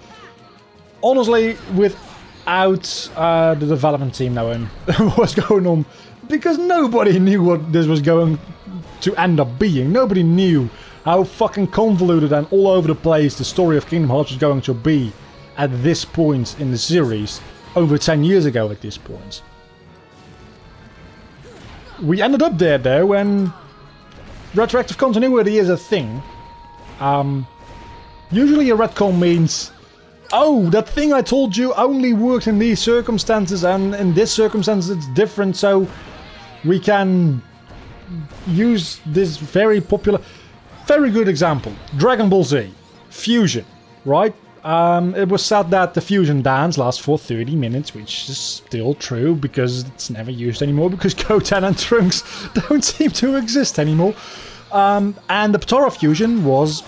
honestly, without the development team knowing what's going on, because nobody knew what this was going to end up being. Nobody knew how fucking convoluted and all over the place the story of Kingdom Hearts was going to be at this point in the series, over 10 years ago at this point. We ended up there though when retroactive continuity is a thing. Usually a retcon means, oh, that thing I told you only worked in these circumstances, and in this circumstance it's different, so we can use this very popular, very good example. Dragon Ball Z. Fusion, right? It was said that the Fusion dance lasts for 30 minutes, which is still true, because it's never used anymore, because Goten and Trunks don't seem to exist anymore. And the Potara Fusion was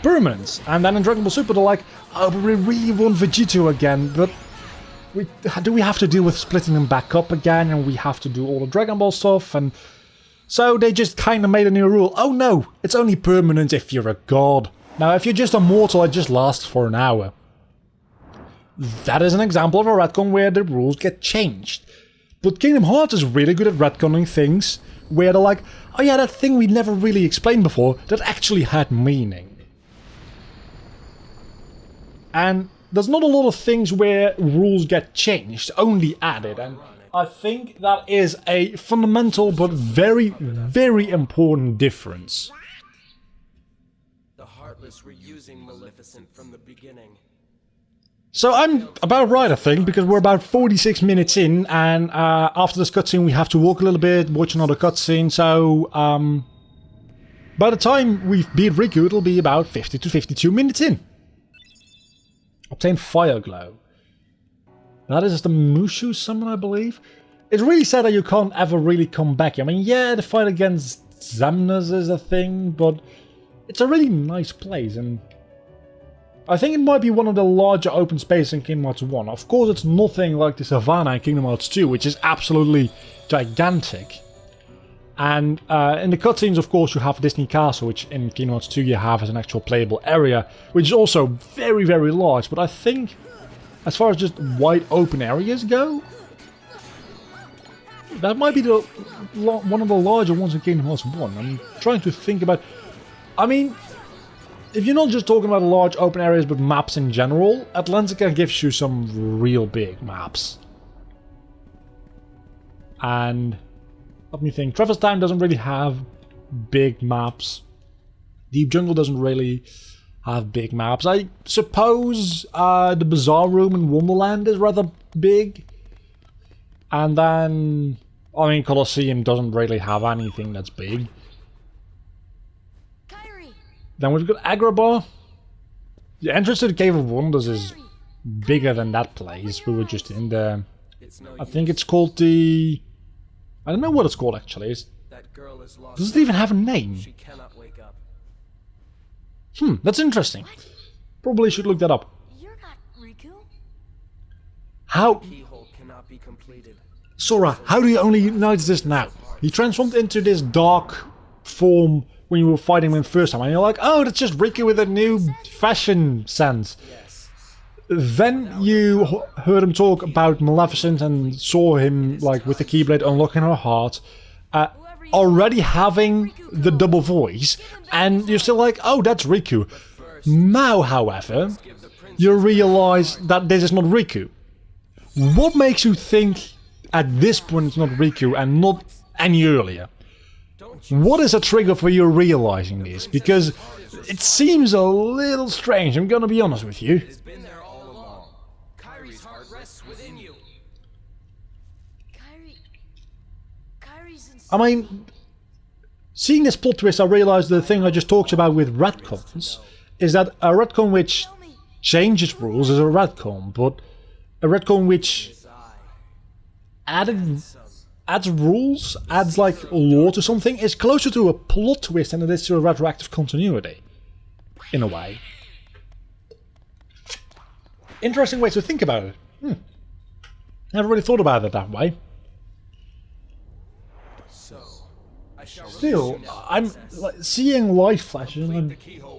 permanent. And then in Dragon Ball Super they're like, oh, but we really want Vegito again, but do we have to deal with splitting them back up again, and we have to do all the Dragon Ball stuff, and So they just kind of made a new rule. Oh no, it's only permanent if you're a god. Now if you're just a mortal, it just lasts for an hour. That is an example of a retcon where the rules get changed. But Kingdom Hearts is really good at retconning things where they're like, oh yeah, that thing we never really explained before, that actually had meaning. And there's not a lot of things where rules get changed, only added, and I think that is a fundamental but very, very important difference. The Heartless were using Maleficent from the beginning. So I'm about right, I think, because we're about 46 minutes in, and after this cutscene we have to walk a little bit, watch another cutscene, so by the time we've beat Riku, it'll be about 50 to 52 minutes in. Obtain Fire Glow. That is the Mushu summon, I believe. It's really sad that you can't ever really come back. I mean, yeah, the fight against Xemnas is a thing, but it's a really nice place, and I think it might be one of the larger open spaces in Kingdom Hearts 1. Of course, it's nothing like the Savannah in Kingdom Hearts 2, which is absolutely gigantic. And in the cutscenes, of course, you have Disney Castle, which in Kingdom Hearts 2 you have as an actual playable area, which is also very, very large. But I think, as far as just wide open areas go, that might be the one of the larger ones in Kingdom Hearts 1. I'm trying to think about... I mean, if you're not just talking about large open areas but maps in general, Atlantica gives you some real big maps. And let me think. Traverse Town doesn't really have big maps. Deep Jungle doesn't really have big maps. I suppose the Bazaar Room in Wonderland is rather big. And then, I mean, Colosseum doesn't really have anything that's big. Kairi. Then we've got Agrabah. The entrance to the Cave of Wonders is bigger than that place we were just in there. I think it's called the... I don't know what it's called actually. That girl is lost. Does it even have a name? She cannot wake up. That's interesting. Probably should look that up. You're not Riku. How... Keyhole cannot be completed. Sora, how do you only notice this now? You transformed into this dark form when you were fighting him the first time, and you're like, oh, that's just Riku with a new fashion sense. Yes. Then you heard him talk about Maleficent and saw him, like, with the Keyblade unlocking her heart, already having the double voice, and you're still like, oh, that's Riku. Now, however, you realize that this is not Riku. What makes you think at this point it's not Riku and not any earlier? What is a trigger for you realizing this? Because it seems a little strange, I'm gonna be honest with you. It's been there all along. Kairi's heart rests within you. Kairi's inside. I mean, seeing this plot twist, I realized the thing I just talked about with retcons is that a retcon which changes rules is a retcon, but a retcon which adds rules, adds like lore to something, is closer to a plot twist than it is to a retroactive continuity, in a way. Interesting way to think about it. Never really thought about it that way. Still, I'm like, seeing light flashes and I'm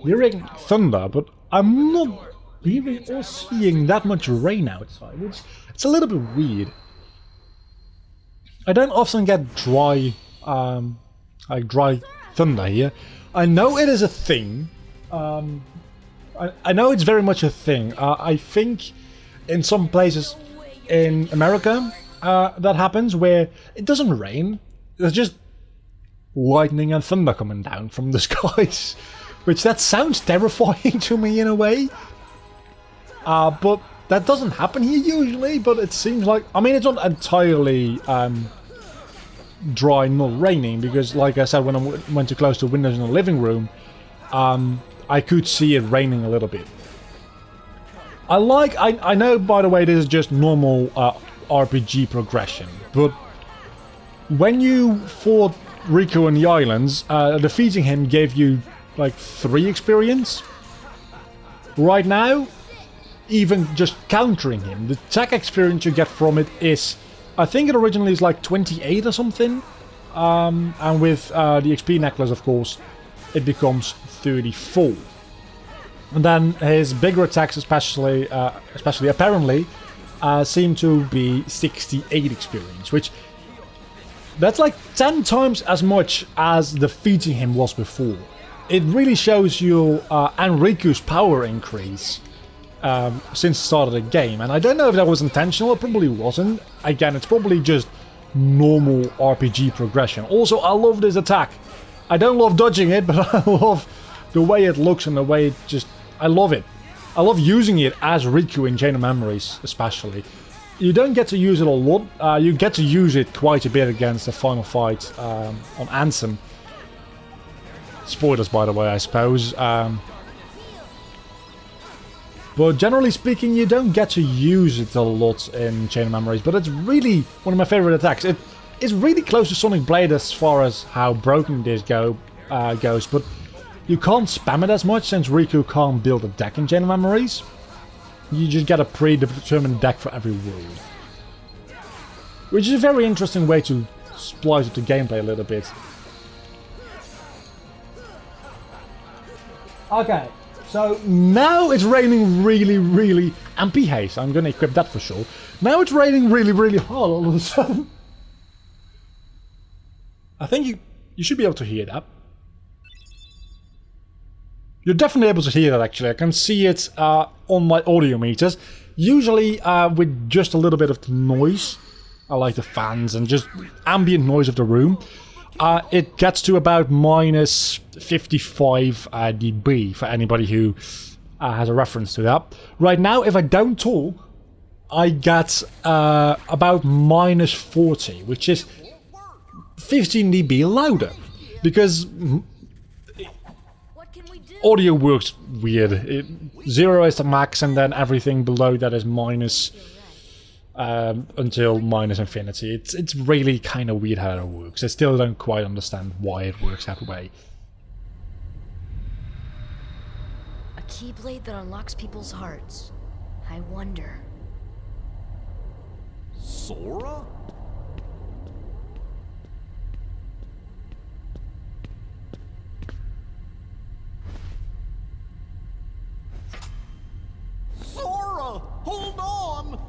hearing thunder, but I'm not hearing or seeing that much rain outside, which it's a little bit weird. I don't often get dry thunder here. I know it is a thing. I know it's very much a thing. I think in some places in America that happens where it doesn't rain. There's just lightning and thunder coming down from the skies, which that sounds terrifying to me in a way. But that doesn't happen here usually, but it seems like... I mean, it's not entirely dry, not raining, because like I said, when I went too close to windows in the living room, I could see it raining a little bit. I know, by the way, this is just normal RPG progression, but when you fought Riku on the islands, defeating him gave you like 3 experience. Right now, even just countering him, the attack experience you get from it is, I think it originally is like 28 or something, and with the XP necklace, of course, it becomes 34. And then his bigger attacks, especially apparently, seem to be 68 experience, which that's like 10 times as much as defeating him was before. It really shows you Enriku's power increase since the start of the game, and I don't know if that was intentional. It probably wasn't. Again, it's probably just normal RPG progression. Also, I love this attack. I don't love dodging it, but I love the way it looks and the way it just... I love it. I love using it as Riku in Chain of Memories, especially. You don't get to use it a lot. You get to use it quite a bit against the final fight on Ansem. Spoilers, by the way, I suppose. But generally speaking, you don't get to use it a lot in Chain of Memories, but it's really one of my favorite attacks. It is really close to Sonic Blade as far as how broken this goes, but you can't spam it as much since Riku can't build a deck in Chain of Memories. You just get a predetermined deck for every world. Which is a very interesting way to splice up the gameplay a little bit. Okay, so now it's raining really, and haste. I'm gonna equip that for sure. Now it's raining really hard all of a sudden. I think you should be able to hear that. You're definitely able to hear that, actually. I can see it on my audio meters. Usually with just a little bit of noise. I like the fans and just ambient noise of the room. It gets to about minus 55 dB for anybody who has a reference to that. Right now, if I don't talk, I get about minus 40, which is 15 dB louder. Because audio works weird. 0 is the max, and then everything below that is minus until minus infinity. It's really kind of weird how it works. I still don't quite understand why it works that way. A keyblade that unlocks people's hearts. I wonder. Sora? Sora! Hold on!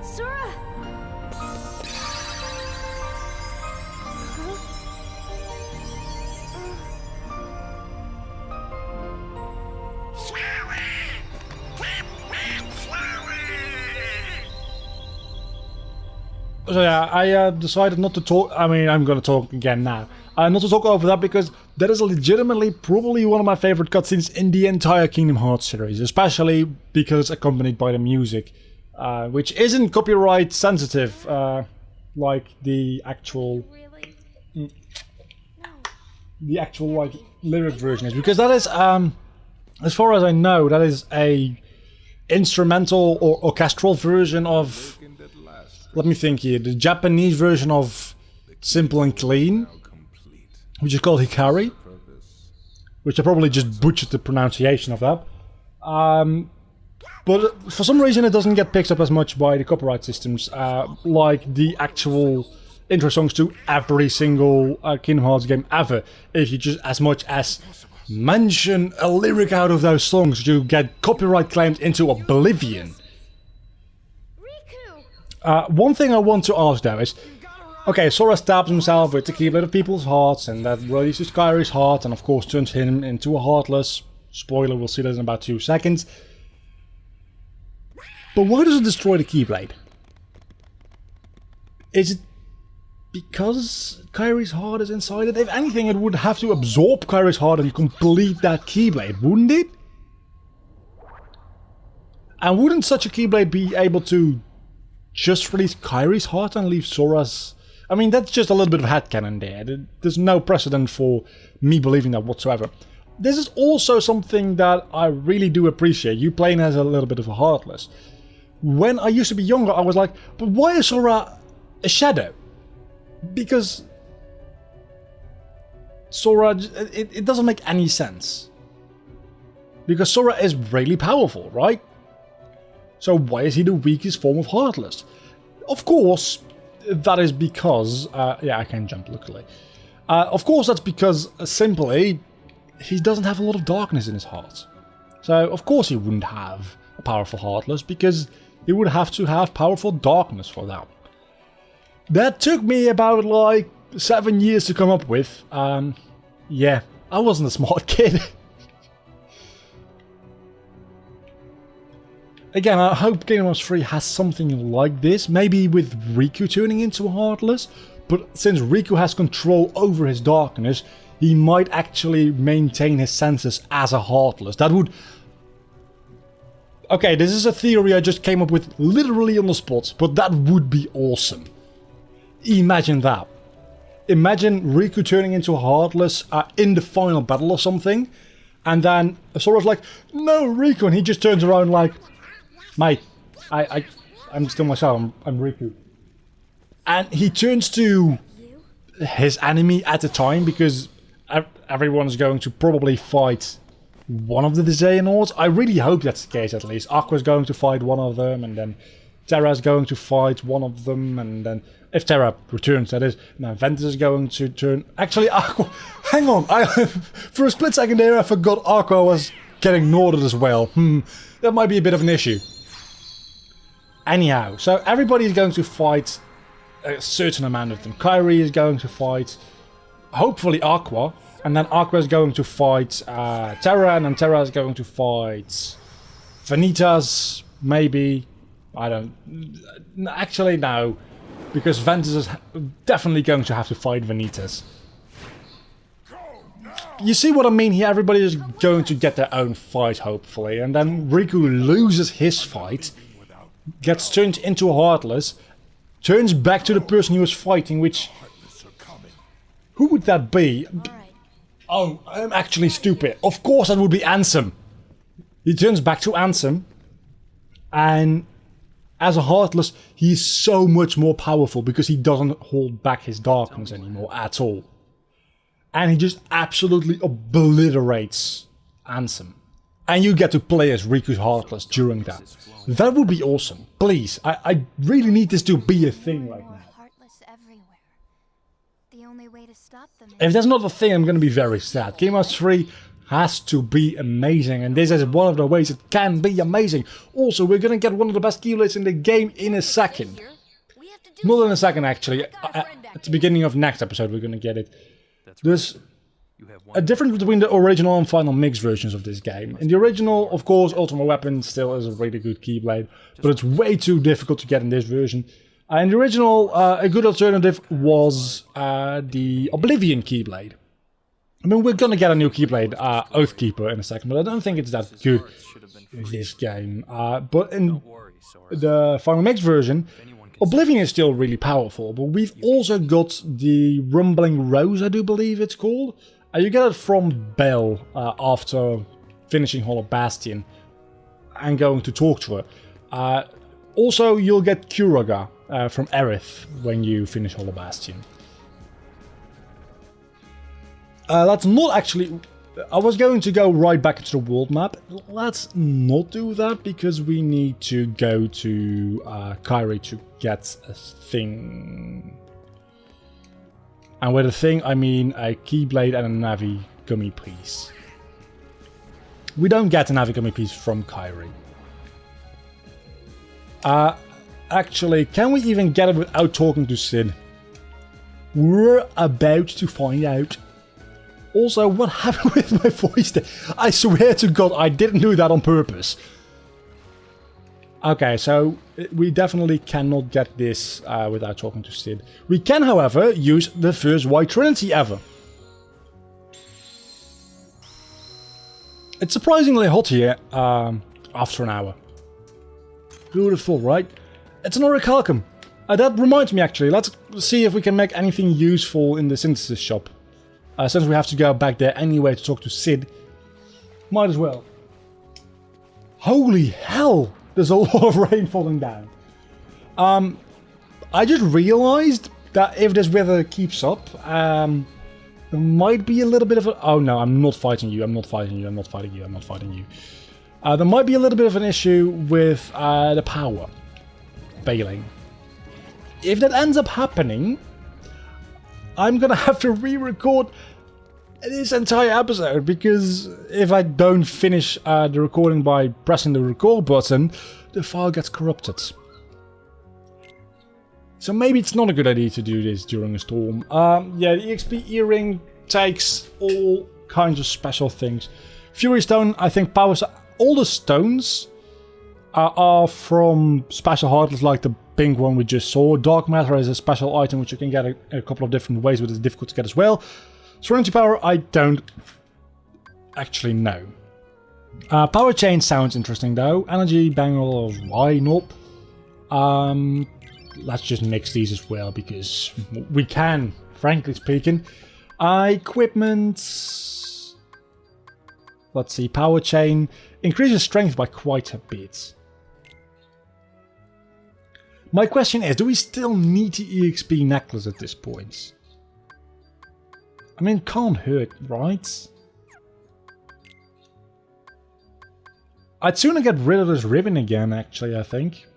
Sora! So yeah, I decided not to talk. I mean, I'm gonna talk again now. Not to talk over that because that is legitimately probably one of my favorite cutscenes in the entire Kingdom Hearts series, especially because accompanied by the music, which isn't copyright sensitive, like the actual, like lyric version is, because that is, as far as I know, that is a instrumental or orchestral version of. Let me think here. The Japanese version of Simple and Clean, which is called Hikari, which I probably just butchered the pronunciation of that. But for some reason it doesn't get picked up as much by the copyright systems, like the actual intro songs to every single Kingdom Hearts game ever. If you just as much as mention a lyric out of those songs, you get copyright claimed into oblivion. One thing I want to ask though is, Okay, Sora stabs himself with the Keyblade of People's Hearts, and that releases Kairi's heart, and of course turns him into a Heartless. Spoiler, we'll see that in about 2 seconds. But why does it destroy the Keyblade? Is it because Kairi's heart is inside it? If anything, it would have to absorb Kairi's heart and complete that Keyblade, wouldn't it? And wouldn't such a Keyblade be able to just release Kairi's heart and leave Sora's... I mean, that's just a little bit of headcanon there. There's no precedent for me believing that whatsoever. This is also something that I really do appreciate, you playing as a little bit of a Heartless. When I used to be younger, I was like, but why is Sora a shadow? Because Sora, it doesn't make any sense. Because Sora is really powerful, right? So why is he the weakest form of Heartless? Of course, that is because... yeah, I can jump, luckily. Of course, that's because, simply, he doesn't have a lot of darkness in his heart. So, of course he wouldn't have a powerful Heartless, because he would have to have powerful darkness for that. That took me about, like, 7 years to come up with. Yeah, I wasn't a smart kid. Again, I hope Kingdom Hearts 3 has something like this, maybe with Riku turning into a Heartless, but since Riku has control over his darkness, he might actually maintain his senses as a Heartless. That would... Okay, this is a theory I just came up with literally on the spot, but that would be awesome. Imagine that. Imagine Riku turning into a Heartless in the final battle or something, and then Sora's like, no, Riku, and he just turns around like, mate, I'm still myself, I'm Riku. And he turns to his enemy at the time, because everyone's going to probably fight one of the Xehanorts. I really hope that's the case, at least. Aqua's going to fight one of them, and then Terra's going to fight one of them, and then... If Terra returns, that is. Now Ventus is going to turn... Actually, Aqua... Hang on, for a split second there I forgot Aqua was getting ignored as well. That might be a bit of an issue. Anyhow, so everybody is going to fight a certain amount of them. Kairi is going to fight, hopefully, Aqua. And then Aqua is going to fight Terra, and then Terra is going to fight Vanitas, maybe. I don't... Actually, no. Because Ventus is definitely going to have to fight Vanitas. You see what I mean here? Everybody is going to get their own fight, hopefully. And then Riku loses his fight, gets turned into a Heartless, turns back to the person he was fighting, which... Who would that be? Oh, I'm actually stupid. Of course that would be Ansem. He turns back to Ansem, and... As a Heartless, he's so much more powerful because he doesn't hold back his darkness anymore at all. And he just absolutely obliterates Ansem. And you get to play as Riku's Heartless during that. That would be awesome. Please, I really need this to be a thing right now. Heartless everywhere. The only way to stop them is... If that's not a thing, I'm going to be very sad. Kingdom Hearts 3 has to be amazing, and this is one of the ways it can be amazing. Also, we're gonna get one of the best Keyblades in the game in a second. Not in a second, actually. At the beginning of next episode, we're gonna get it. There's a difference between the original and final mix versions of this game. In the original, of course, Ultimate Weapon still is a really good Keyblade, but it's way too difficult to get in this version. In the original, a good alternative was the Oblivion Keyblade. I mean, we're gonna get a new Keyblade, Oathkeeper, in a second, but I don't think it's that good in this game. But in the Final Mix version, Oblivion is still really powerful, but we've also got the Rumbling Rose, I do believe it's called. You get it from Belle after finishing Hollow Bastion and going to talk to her. Also, you'll get Kuraga from Aerith when you finish Hollow Bastion. That's not actually... I was going to go right back into the world map. Let's not do that, because we need to go to Kairi to get a thing. And with a thing, I mean a Keyblade and a Navi Gummy piece. We don't get a Navi Gummy piece from Kairi. Actually, can we even get it without talking to Sid? We're about to find out. Also, what happened with my voice there? I swear to God, I didn't do that on purpose. Okay, so we definitely cannot get this without talking to Sid. We can, however, use the first White Trinity ever. It's surprisingly hot here after an hour. Who would have thought, right? It's an orichalcum. That reminds me, actually. Let's see if we can make anything useful in the synthesis shop. Since we have to go back there anyway to talk to Sid. Might as well. Holy hell! There's a lot of rain falling down. I just realized that if this weather keeps up, there might be a little bit of a... Oh no, I'm not fighting you, I'm not fighting you, I'm not fighting you, I'm not fighting you. There might be a little bit of an issue with the power failing. If that ends up happening, I'm gonna have to re-record this entire episode, because if I don't finish the recording by pressing the record button, the file gets corrupted. So maybe it's not a good idea to do this during a storm. Yeah, the EXP earring takes all kinds of special things. Fury Stone, I think, powers all the stones are from special heartless, like the pink one we just saw. Dark Matter is a special item which you can get a couple of different ways, but it's difficult to get as well. Serenity Power, I don't actually know. Power Chain sounds interesting though. Energy Bangle, why not? Let's just mix these as well, because we can, frankly speaking. Equipment... Let's see, Power Chain increases strength by quite a bit. My question is, do we still need the EXP necklace at this point? I mean, it can't hurt, right? I'd sooner get rid of this ribbon again, actually, I think.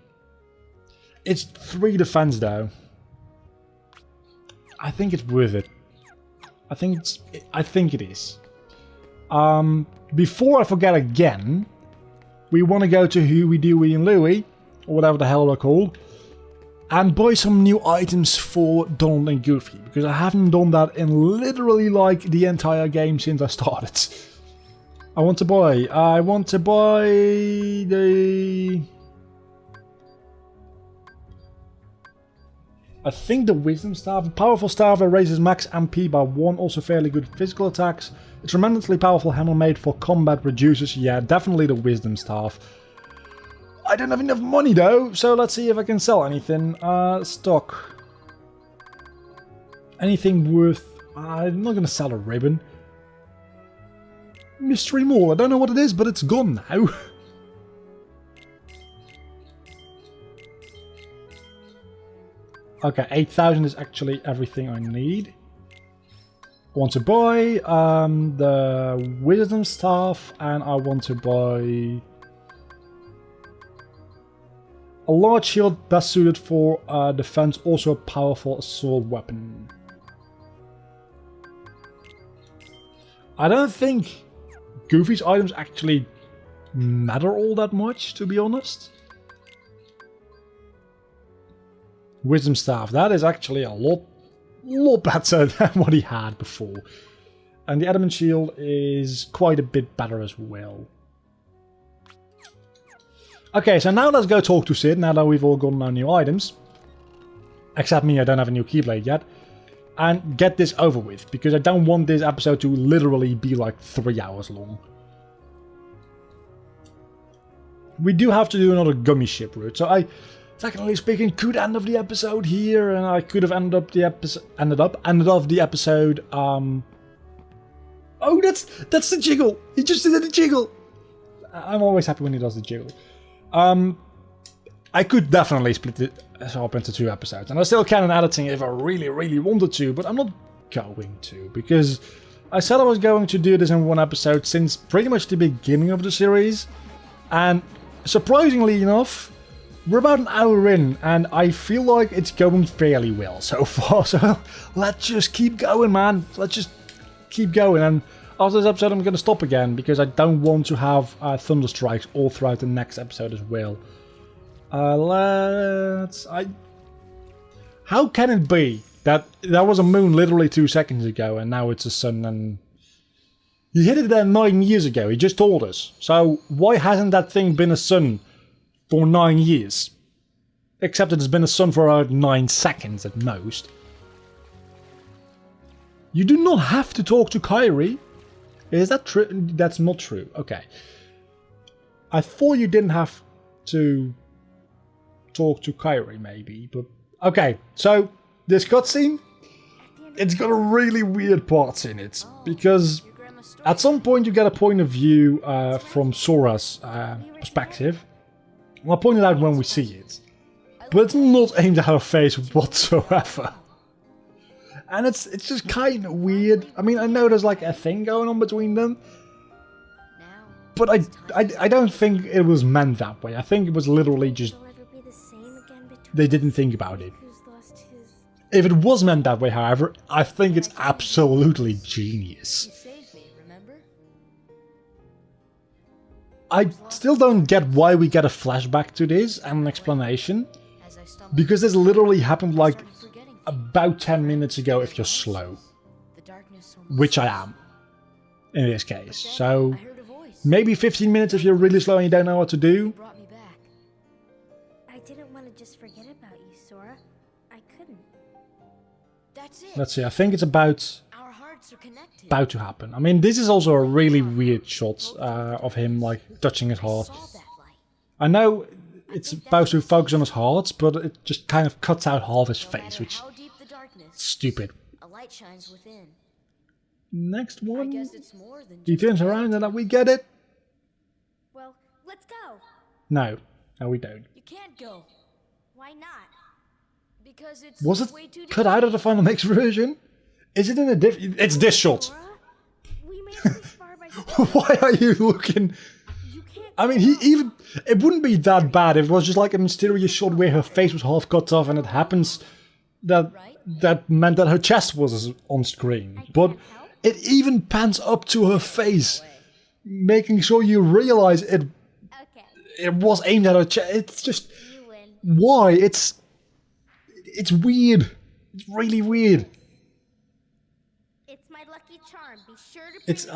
It's 3 defense, though. I think it's worth it. I think it is. Before I forget again, we want to go to Huey, Dewey and Louie, or whatever the hell they're called, and buy some new items for Donald and Goofy, because I haven't done that in literally like the entire game since I started. I want to buy the... I think the Wisdom Staff, a powerful staff that raises max MP by 1, also fairly good physical attacks. A tremendously powerful hammer made for combat reduces, yeah, definitely the Wisdom Staff. I don't have enough money though, so let's see if I can sell anything. Stock. Anything worth... I'm not going to sell a ribbon. Mystery Mall, I don't know what it is, but it's gone now. Okay, 8,000 is actually everything I need. I want to buy the Wisdom Staff, and I want to buy a large shield best suited for defense, also a powerful assault weapon. I don't think Goofy's items actually matter all that much, to be honest. Wisdom Staff, that is actually a lot better than what he had before. And the Adamant Shield is quite a bit better as well. Okay, so now let's go talk to Sid, now that we've all gotten our new items. Except me, I don't have a new Keyblade yet. And get this over with, because I don't want this episode to literally be like 3 hours long. We do have to do another gummy ship route, so I... Technically speaking, could end up the episode here, and I could have ended off the episode. Oh, that's the jiggle. He just did the jiggle. I'm always happy when he does the jiggle. I could definitely split it up into 2 episodes, and I still can in editing if I really wanted to, but I'm not going to, because I said I was going to do this in 1 episode since pretty much the beginning of the series, and surprisingly enough, we're about an hour in, and I feel like it's going fairly well so far, so let's just keep going, man. Let's just keep going, and after this episode I'm going to stop again, because I don't want to have thunder strikes all throughout the next episode as well. How can it be That was a moon literally 2 seconds ago, and now it's a sun, and he hit it there 9 years ago. He just told us. So why hasn't that thing been a sun for 9 years? Except it's been a sun for about 9 seconds at most. You do not have to talk to Kairi. Is that true? That's not true. Okay. I thought you didn't have to talk to Kairi, maybe, but okay. So this cutscene, it's got a really weird parts in it because at some point you get a point of view from Sora's perspective. And I'll point it out when we see it, but it's not aimed at her face whatsoever. And it's just kind of weird. I mean, I know there's like a thing going on between them, but I don't think it was meant that way. I think it was literally just they didn't think about it. If it was meant that way, however, I think it's absolutely genius. I still don't get why we get a flashback to this and an explanation, because this literally happened like about 10 minutes ago if you're slow, which I am in this case. So maybe 15 minutes if you're really slow and you don't know what to do. I didn't want to just forget about you, Sora. I couldn't. That's it. Let's see, I think it's about Our hearts are connected. to happen. I mean, this is also a really weird shot of him like touching his heart. Saw that light. I know it's supposed to focus on his heart, but it just kind of cuts out half his No face, matter which how deep the darkness, stupid. a light shines within. Next I one, guess it's more than he just turns a light. around and then we get it. Well, let's go. No, we don't. You can't go Why not? because it's Was it way too cut out of the final mix version? Is it in a different? It's this shot. Sora? We made it this far by Why are you looking? You can't. I mean, it wouldn't be that bad if it was just like a mysterious shot where her face was half cut off and it happens that meant that her chest was on screen. But it even pans up to her face, making sure you realize it Okay, was aimed at her chest. It's just, you win. why? It's weird. It's really weird. It's my lucky charm. Be sure to. It's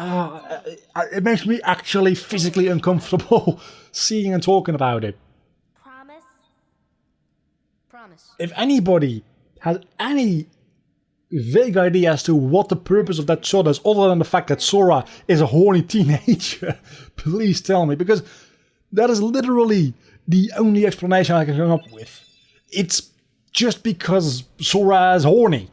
it makes me actually physically uncomfortable seeing and talking about it. Promise. Promise. If anybody has any vague idea as to what the purpose of that shot is, other than the fact that Sora is a horny teenager, please tell me, because that is literally the only explanation I can come up with. It's just because Sora is horny.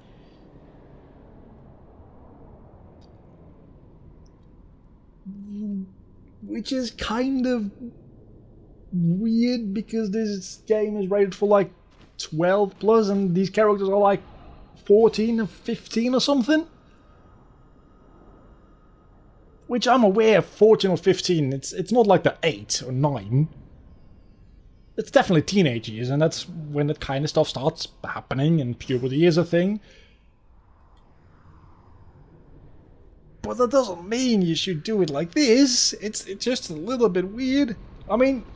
Which is kind of weird because this game is rated for like 12 plus and these characters are like 14 or 15 or something. Which I'm aware, 14 or 15, it's not like the 8 or 9. It's definitely teenage years, and that's when that kind of stuff starts happening, and puberty is a thing. But that doesn't mean you should do it like this. It's just a little bit weird. I mean,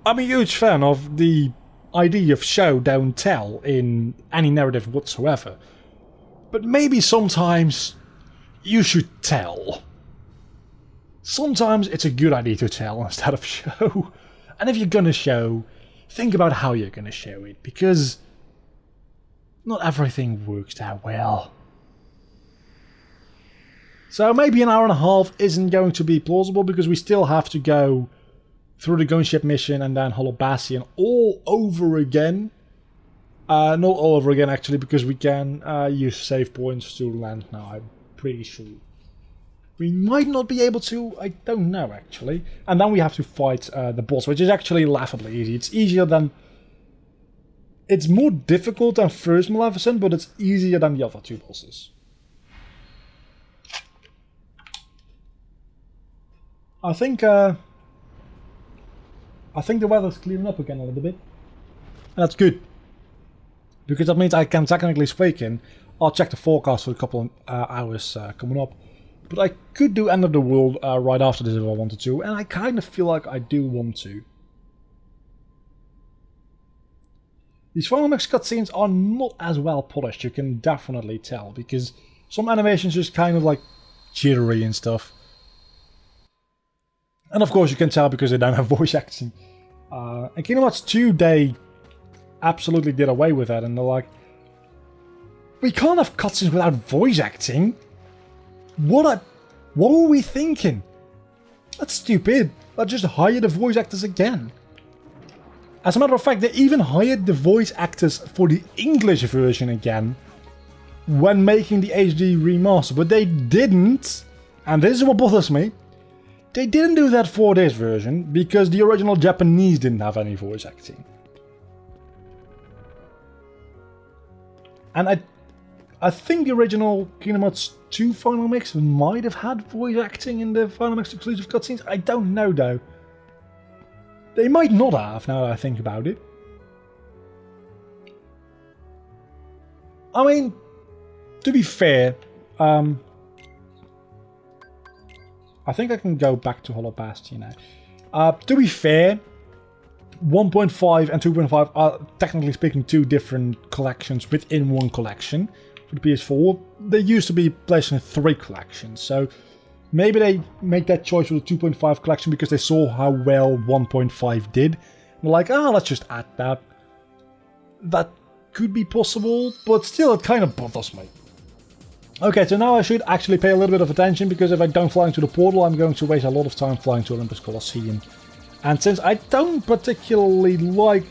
I'm a huge fan of the idea of show, don't tell in any narrative whatsoever. But maybe sometimes you should tell. Sometimes it's a good idea to tell instead of show. And if you're gonna show, think about how you're gonna show it, because not everything works that well. So maybe an hour and a half isn't going to be plausible, because we still have to go through the gunship mission and then Hollow Bastion all over again. Not all over again actually, because we can use save points to land now, I'm pretty sure. We might not be able to, I don't know actually. And then we have to fight the boss, which is actually laughably easy. It's easier than... It's more difficult than first Maleficent, but it's easier than the other two bosses. I think the weather's clearing up again a little bit. And that's good. Because that means I can technically speaking, I'll check the forecast for a couple of hours coming up. But I could do End of the World right after this if I wanted to, and I kind of feel like I do want to. These Final Mix cutscenes are not as well polished, you can definitely tell, because some animations just kind of like jittery and stuff. And of course you can tell because they don't have voice acting. In Kingdom Hearts 2 they absolutely did away with that, and they're like, we can't have cutscenes without voice acting. What were we thinking? That's stupid. Let's just hire the voice actors again. As a matter of fact, they even hired the voice actors for the English version again when making the HD remaster, but they didn't, and this is what bothers me, they didn't do that for this version because the original Japanese didn't have any voice acting. And I think the original Kingdom Hearts 2 Final Mix might have had voice acting in the Final Mix exclusive cutscenes. I don't know though. They might not have, now that I think about it. I mean, to be fair, I think I can go back to Hollow Bastion now. To be fair, 1.5 and 2.5 are technically speaking two different collections within one collection. For the PS4, they used to be PlayStation 3 collections, so maybe they make that choice for the 2.5 collection because they saw how well 1.5 did. They're like, let's just add that. That could be possible, but still it kind of bothers me. Okay, so now I should actually pay a little bit of attention, because if I don't fly into the portal, I'm going to waste a lot of time flying to Olympus Colosseum. And since I don't particularly like...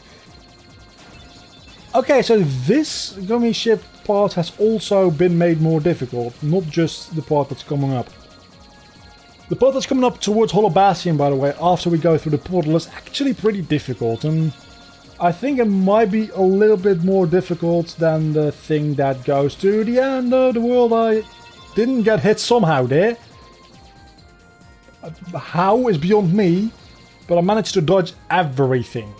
Okay, so this gummy ship part has also been made more difficult, not just the part that's coming up. The part that's coming up towards Hollow Bastion, by the way, after we go through the portal, is actually pretty difficult, and I think it might be a little bit more difficult than the thing that goes to the end of the world. I didn't get hit somehow there. How is beyond me, but I managed to dodge everything.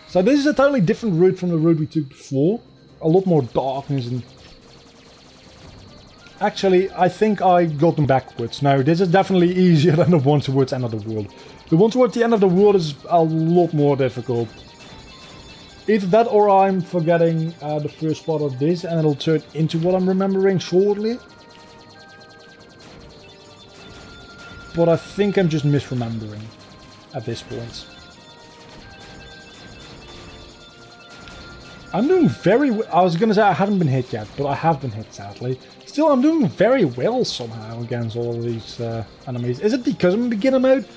So this is a totally different route from the route we took before. A lot more darkness and... Actually, I think I got them backwards. No, this is definitely easier than the one towards the end of the world. The one towards the end of the world is a lot more difficult. Either that or I'm forgetting the first part of this and it'll turn into what I'm remembering shortly. But I think I'm just misremembering at this point. I'm doing very well. I was going to say I haven't been hit yet, but I have been hit sadly. Still, I'm doing very well somehow against all of these enemies. Is it because I'm in beginner mode?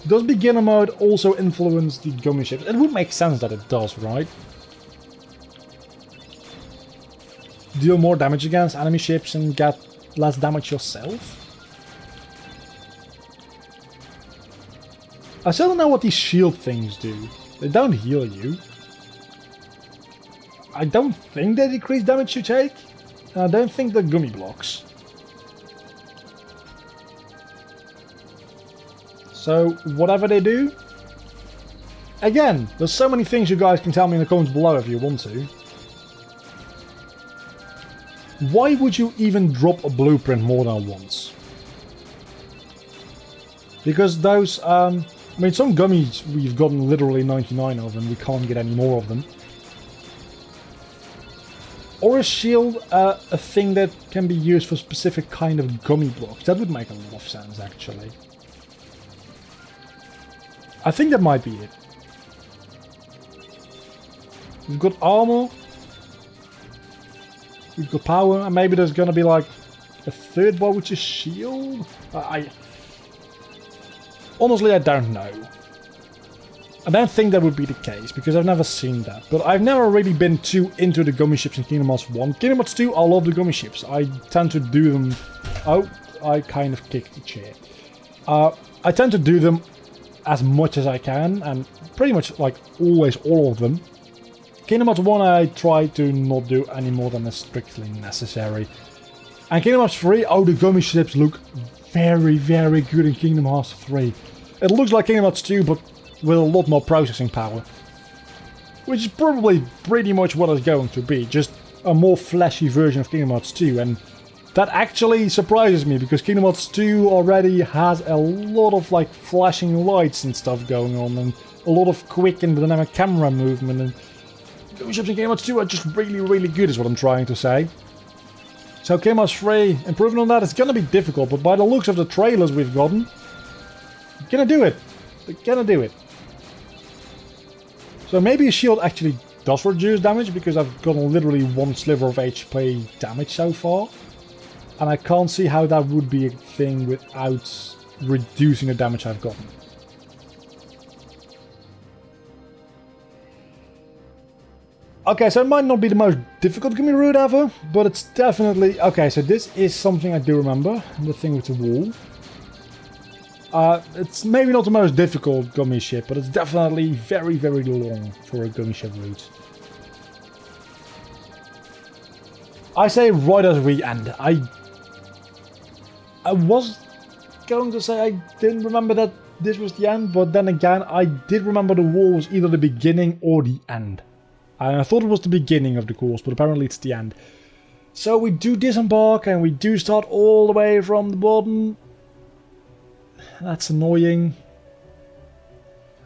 Does beginner mode also influence the gummy ships? It would make sense that it does, right? Deal more damage against enemy ships and get less damage yourself? I still don't know what these shield things do. They don't heal you. I don't think they decrease damage you take. I don't think they're gummy blocks. So, whatever they do... Again, there's so many things you guys can tell me in the comments below if you want to. Why would you even drop a blueprint more than once? Because those... I mean, some gummies we've gotten literally 99 of and we can't get any more of them. Or is shield a thing that can be used for specific kind of gummy blocks? That would make a lot of sense, actually. I think that might be it. We've got armor. We've got power. And maybe there's gonna be like a third one, which is shield? Honestly, I don't know. I don't think that would be the case, because I've never seen that. But I've never really been too into the gummy ships in Kingdom Hearts 1. Kingdom Hearts 2, I love the gummy ships. I tend to do them... Oh, I kind of kicked the chair. I tend to do them as much as I can, and pretty much, like, always all of them. Kingdom Hearts 1 I try to not do any more than is strictly necessary. And Kingdom Hearts 3, oh, the gummy ships look very, very good in Kingdom Hearts 3. It looks like Kingdom Hearts 2, but with a lot more processing power. Which is probably pretty much what it's going to be, just a more flashy version of Kingdom Hearts 2, and That actually surprises me, because Kingdom Hearts 2 already has a lot of like flashing lights and stuff going on, and a lot of quick and dynamic camera movement, and Gummy ships in Kingdom Hearts 2 are just really, really good, is what I'm trying to say. So Kingdom Hearts 3, improving on that is gonna be difficult, but by the looks of the trailers we've gotten, we're gonna do it. We're gonna do it. So maybe a shield actually does reduce damage, because I've gotten literally 1 sliver of HP damage so far. And I can't see how that would be a thing without reducing the damage I've gotten. Okay, so it might not be the most difficult Gummy route ever, but it's definitely... Okay, so this is something I do remember, the thing with the wall. It's maybe not the most difficult Gummy ship, but it's definitely very, very long for a Gummy ship route. I say right as we end. I was going to say I didn't remember that this was the end, but then again, I did remember the wall was either the beginning or the end. I thought it was the beginning of the course, but apparently it's the end. So we do disembark, and we do start all the way from the bottom. That's annoying.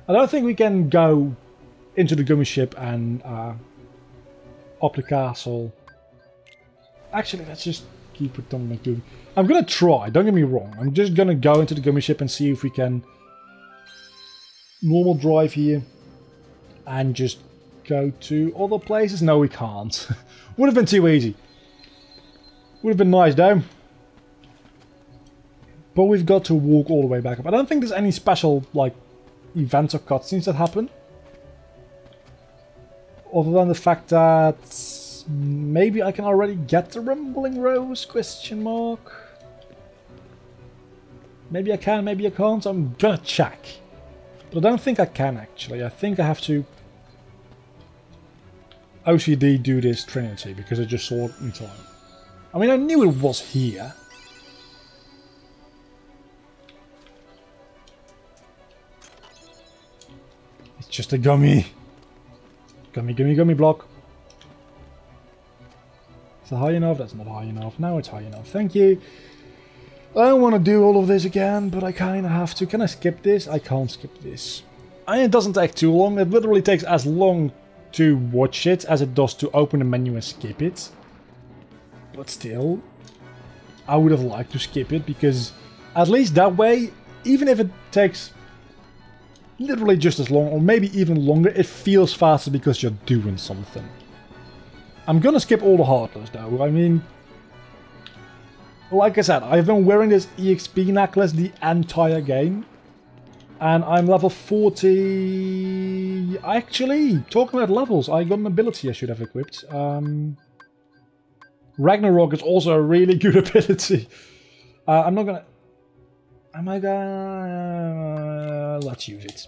I don't think we can go into the Gummy ship and up the castle. Actually, let's just keep it on the Gummy. I'm gonna try, don't get me wrong. I'm just gonna go into the Gummy ship and see if we can normal drive here and just go to other places. No, we can't. Would have been too easy. Would have been nice though. But we've got to walk all the way back up. I don't think there's any special like events or cutscenes that happen. Other than the fact that maybe I can already get the Rumbling Rose, question mark. Maybe I can, maybe I can't. I'm gonna check. But I don't think I can actually. I think I have to OCD do this Trinity because I just saw it in time. I mean, I knew it was here. It's just a gummy. Gummy block. Is that high enough? That's not high enough. Now it's high enough. Thank you. I don't want to do all of this again, but I kind of have to. Can I skip this? I can't skip this. And it doesn't take too long. It literally takes as long to watch it as it does to open the menu and skip it. But still, I would have liked to skip it, because at least that way, even if it takes literally just as long, or maybe even longer, it feels faster because you're doing something. I'm gonna skip all the Heartless though. I mean, like I said, I've been wearing this EXP necklace the entire game. And I'm level 40... Actually, talking about levels, I got an ability I should have equipped. Ragnarok is also a really good ability. I'm not gonna... Am I gonna... Let's use it.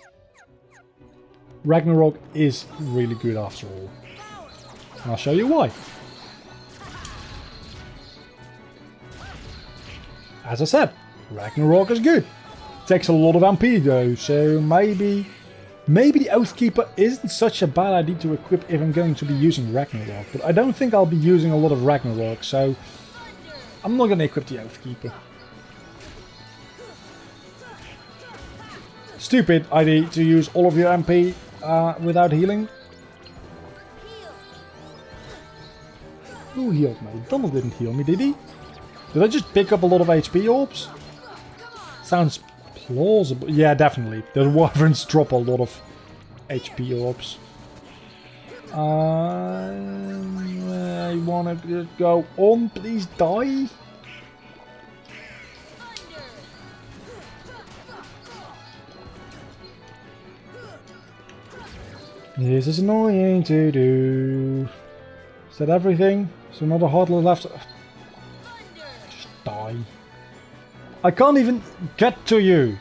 Ragnarok is really good after all. And I'll show you why. As I said, Ragnarok is good. Takes a lot of MP though, so maybe the Oathkeeper isn't such a bad idea to equip if I'm going to be using Ragnarok. But I don't think I'll be using a lot of Ragnarok, so I'm not going to equip the Oathkeeper. Stupid idea to use all of your MP without healing. Who healed me? Donald didn't heal me, did he? Did I just pick up a lot of HP orbs? Sounds plausible. Yeah, definitely. The Wyverns drop a lot of HP orbs. I wanna go on. Please die. This is annoying to do. Is that everything? So another Heartless left. Just die. I can't even get to you.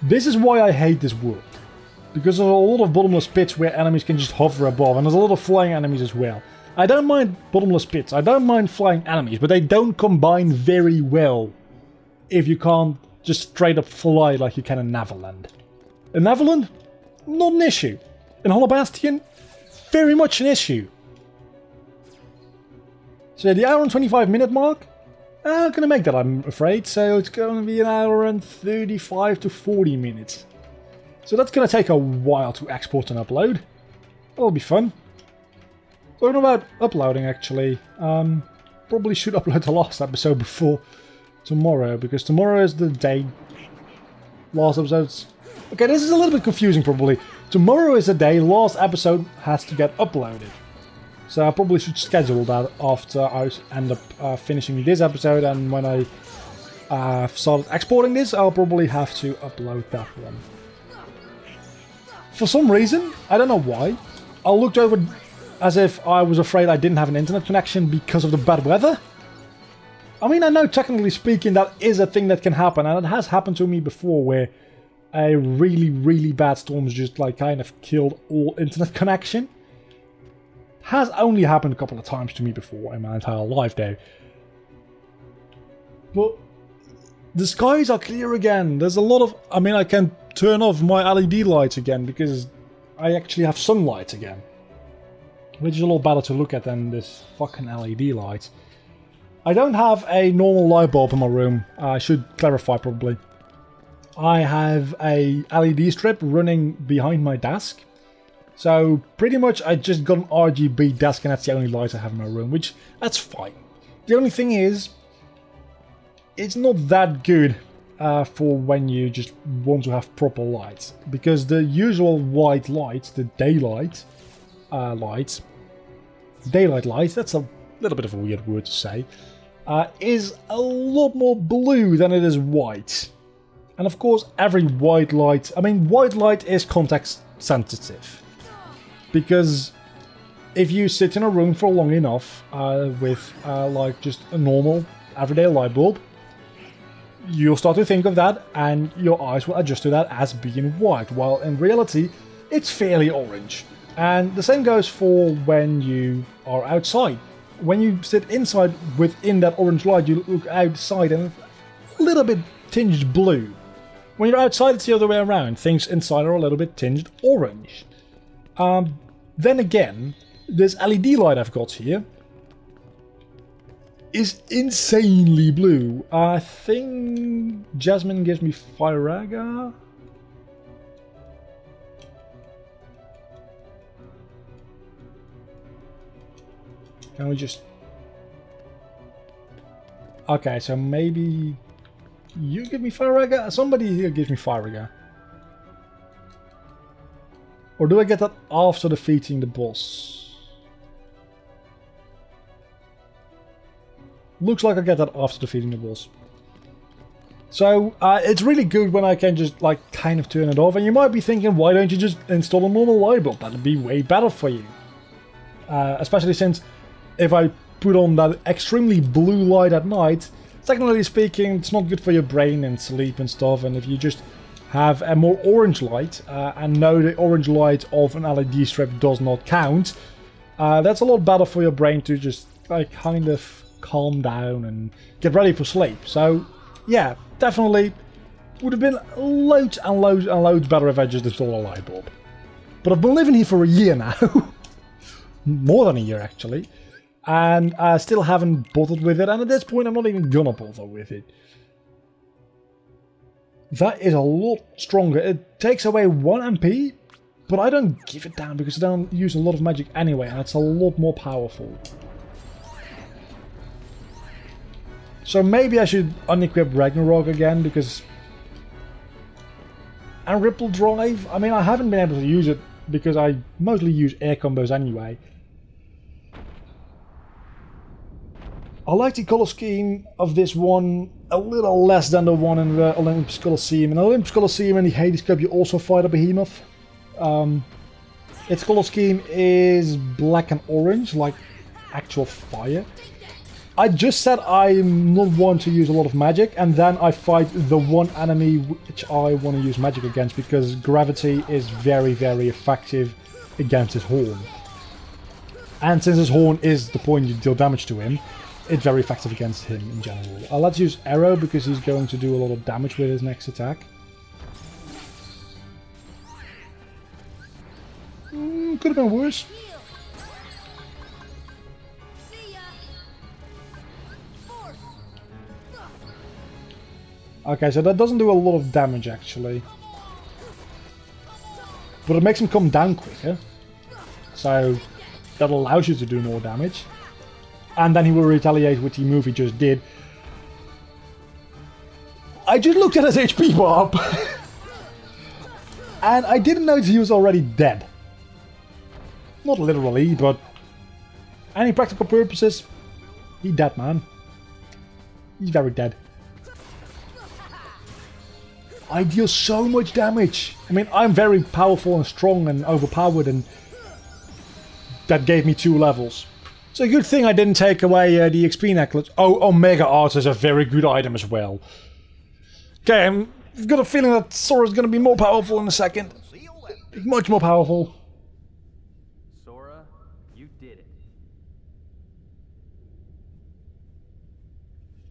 This is why I hate this world. Because there's a lot of bottomless pits where enemies can just hover above, and there's a lot of flying enemies as well. I don't mind bottomless pits, I don't mind flying enemies, but they don't combine very well if you can't just straight up fly like you can in Neverland. In Neverland? Not an issue. In Hollow Bastion? Very much an issue. So the hour and 25-minute mark, I'm gonna make that, I'm afraid. So it's gonna be an hour and 35 to 40 minutes. So that's gonna take a while to export and upload. That'll be fun. Talking about uploading, actually, probably should upload the last episode before tomorrow, because tomorrow is the day. Last episode's... Okay, this is a little bit confusing, probably. Tomorrow is the day last episode has to get uploaded. So I probably should schedule that after I end up finishing this episode, and when I started exporting this, I'll probably have to upload that one. For some reason, I don't know why, I looked over as if I was afraid I didn't have an internet connection because of the bad weather. I mean, I know technically speaking that is a thing that can happen, and it has happened to me before where a really, really bad storm just like kind of killed all internet connection. Has only happened a couple of times to me before in my entire life though. But the skies are clear again. There's a lot of... I mean, I can turn off my LED lights again because I actually have sunlight again. Which is a lot better to look at than this fucking LED light. I don't have a normal light bulb in my room. I should clarify probably. I have a LED strip running behind my desk. So pretty much I just got an RGB desk and that's the only light I have in my room, which that's fine. The only thing is, it's not that good for when you just want to have proper lights. Because the usual white light, the daylight light, that's a little bit of a weird word to say, is a lot more blue than it is white. And of course every white light, I mean white light is context sensitive. Because if you sit in a room for long enough with like just a normal everyday light bulb, you'll start to think of that and your eyes will adjust to that as being white, while in reality it's fairly orange. And the same goes for when you are outside. When you sit inside within that orange light, you look outside and it's a little bit tinged blue. When you're outside, it's the other way around. Things inside are a little bit tinged orange. Then again, this LED light I've got here is insanely blue. I think Jasmine gives me Firaga. Can we just... Okay, so maybe you give me Firaga? Somebody here gives me Firaga. Or do I get that after defeating the boss? Looks like I get that after defeating the boss. So, it's really good when I can just, like, kind of turn it off. And you might be thinking, why don't you just install a normal light bulb? That'd be way better for you. Especially since if I put on that extremely blue light at night, technically speaking, it's not good for your brain and sleep and stuff. And if you just have a more orange light and know the orange light of an LED strip does not count, that's a lot better for your brain to just like kind of calm down and get ready for sleep. So yeah, definitely would have been loads and loads and loads better if I just installed a light bulb. But I've been living here for a year now, more than a year actually, and I still haven't bothered with it, and at this point I'm not even gonna bother with it. That is a lot stronger. It takes away 1 MP, but I don't give it down because I don't use a lot of magic anyway, and it's a lot more powerful. So maybe I should unequip Ragnarok again, because... And Ripple Drive, I mean, I haven't been able to use it because I mostly use air combos anyway. I like the color scheme of this one a little less than the one in the Olympus Colosseum. In the Olympus Colosseum and the Hades Cup you also fight a behemoth. Its color scheme is black and orange, like actual fire. I just said I'm not one to use a lot of magic, and then I fight the one enemy which I want to use magic against, because gravity is very, very effective against his horn. And since his horn is the point you deal damage to him, it's very effective against him in general. Let's use Arrow because he's going to do a lot of damage with his next attack. Could have been worse. Okay, so that doesn't do a lot of damage actually. But it makes him come down quicker. So that allows you to do more damage. And then he will retaliate with the move he just did. I just looked at his HP bar up. And I didn't notice he was already dead. Not literally, but any practical purposes, he's dead, man. He's very dead. I deal so much damage. I mean, I'm very powerful and strong and overpowered, and that gave me 2 levels. It's a good thing I didn't take away the XP necklace. Oh, Omega Art is a very good item as well. Okay, I've got a feeling that Sora's going to be more powerful in a second. Much more powerful. Sora, you did it.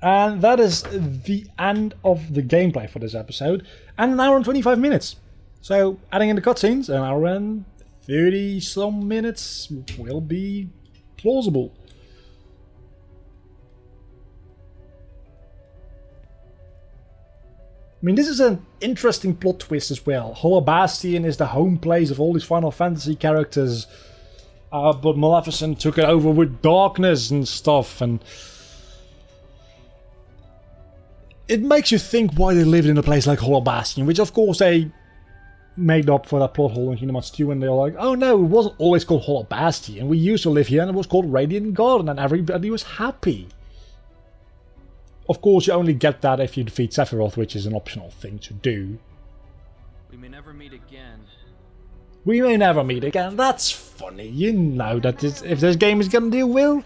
And that is the end of the gameplay for this episode. And an hour and 25 minutes. So, adding in the cutscenes, an hour and 30 some minutes will be plausible. I mean, this is an interesting plot twist as well. Bastion is the home place of all these Final Fantasy characters. But Maleficent took it over with darkness and stuff, and it makes you think why they lived in a place like Bastion, which of course they made up for that plot hole in Kingdom Hearts 2, and they're like, oh no, it wasn't always called Bastion. We used to live here and it was called Radiant Garden and everybody was happy. Of course, you only get that if you defeat Sephiroth, which is an optional thing to do. We may never meet again. We may never meet again. That's funny. You know that if this game is going to do well,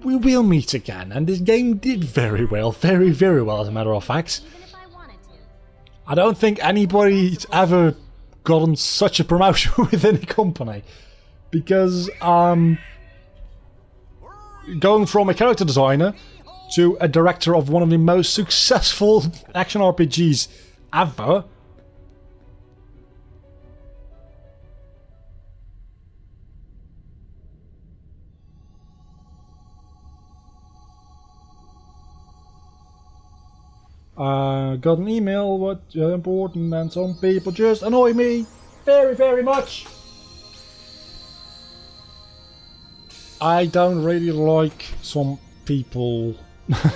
we will meet again. And this game did very well. Very, very well, as a matter of fact. Even if I wanted to. I don't think anybody's ever gotten such a promotion within a company. Because, going from a character designer to a director of one of the most successful action RPGs ever. Got an email, what's important, and some people just annoy me very, very much. I don't really like some people. I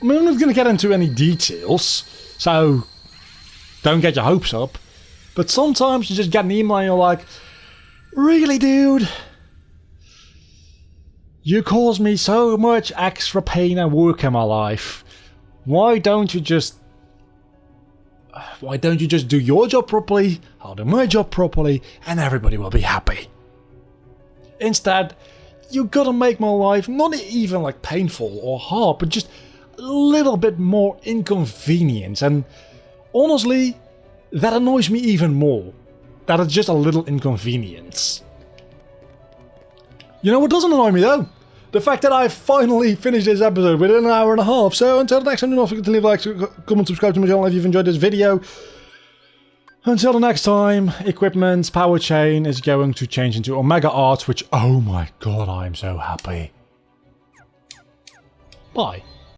mean, I'm not going to get into any details, so don't get your hopes up. But sometimes you just get an email and you're like, really, dude? You cause me so much extra pain and work in my life. Why don't you just do your job properly, I'll do my job properly, and everybody will be happy. Instead, you gotta make my life not even like painful or hard, but just a little bit more inconvenient. And honestly, that annoys me even more. That it's just a little inconvenience. You know what doesn't annoy me though? The fact that I finally finished this episode within an hour and a half. So until the next time, do not forget to leave a like, comment, subscribe to my channel if you've enjoyed this video. Until the next time, equipment power chain is going to change into Omega Art, which, oh my god, I am so happy. Bye.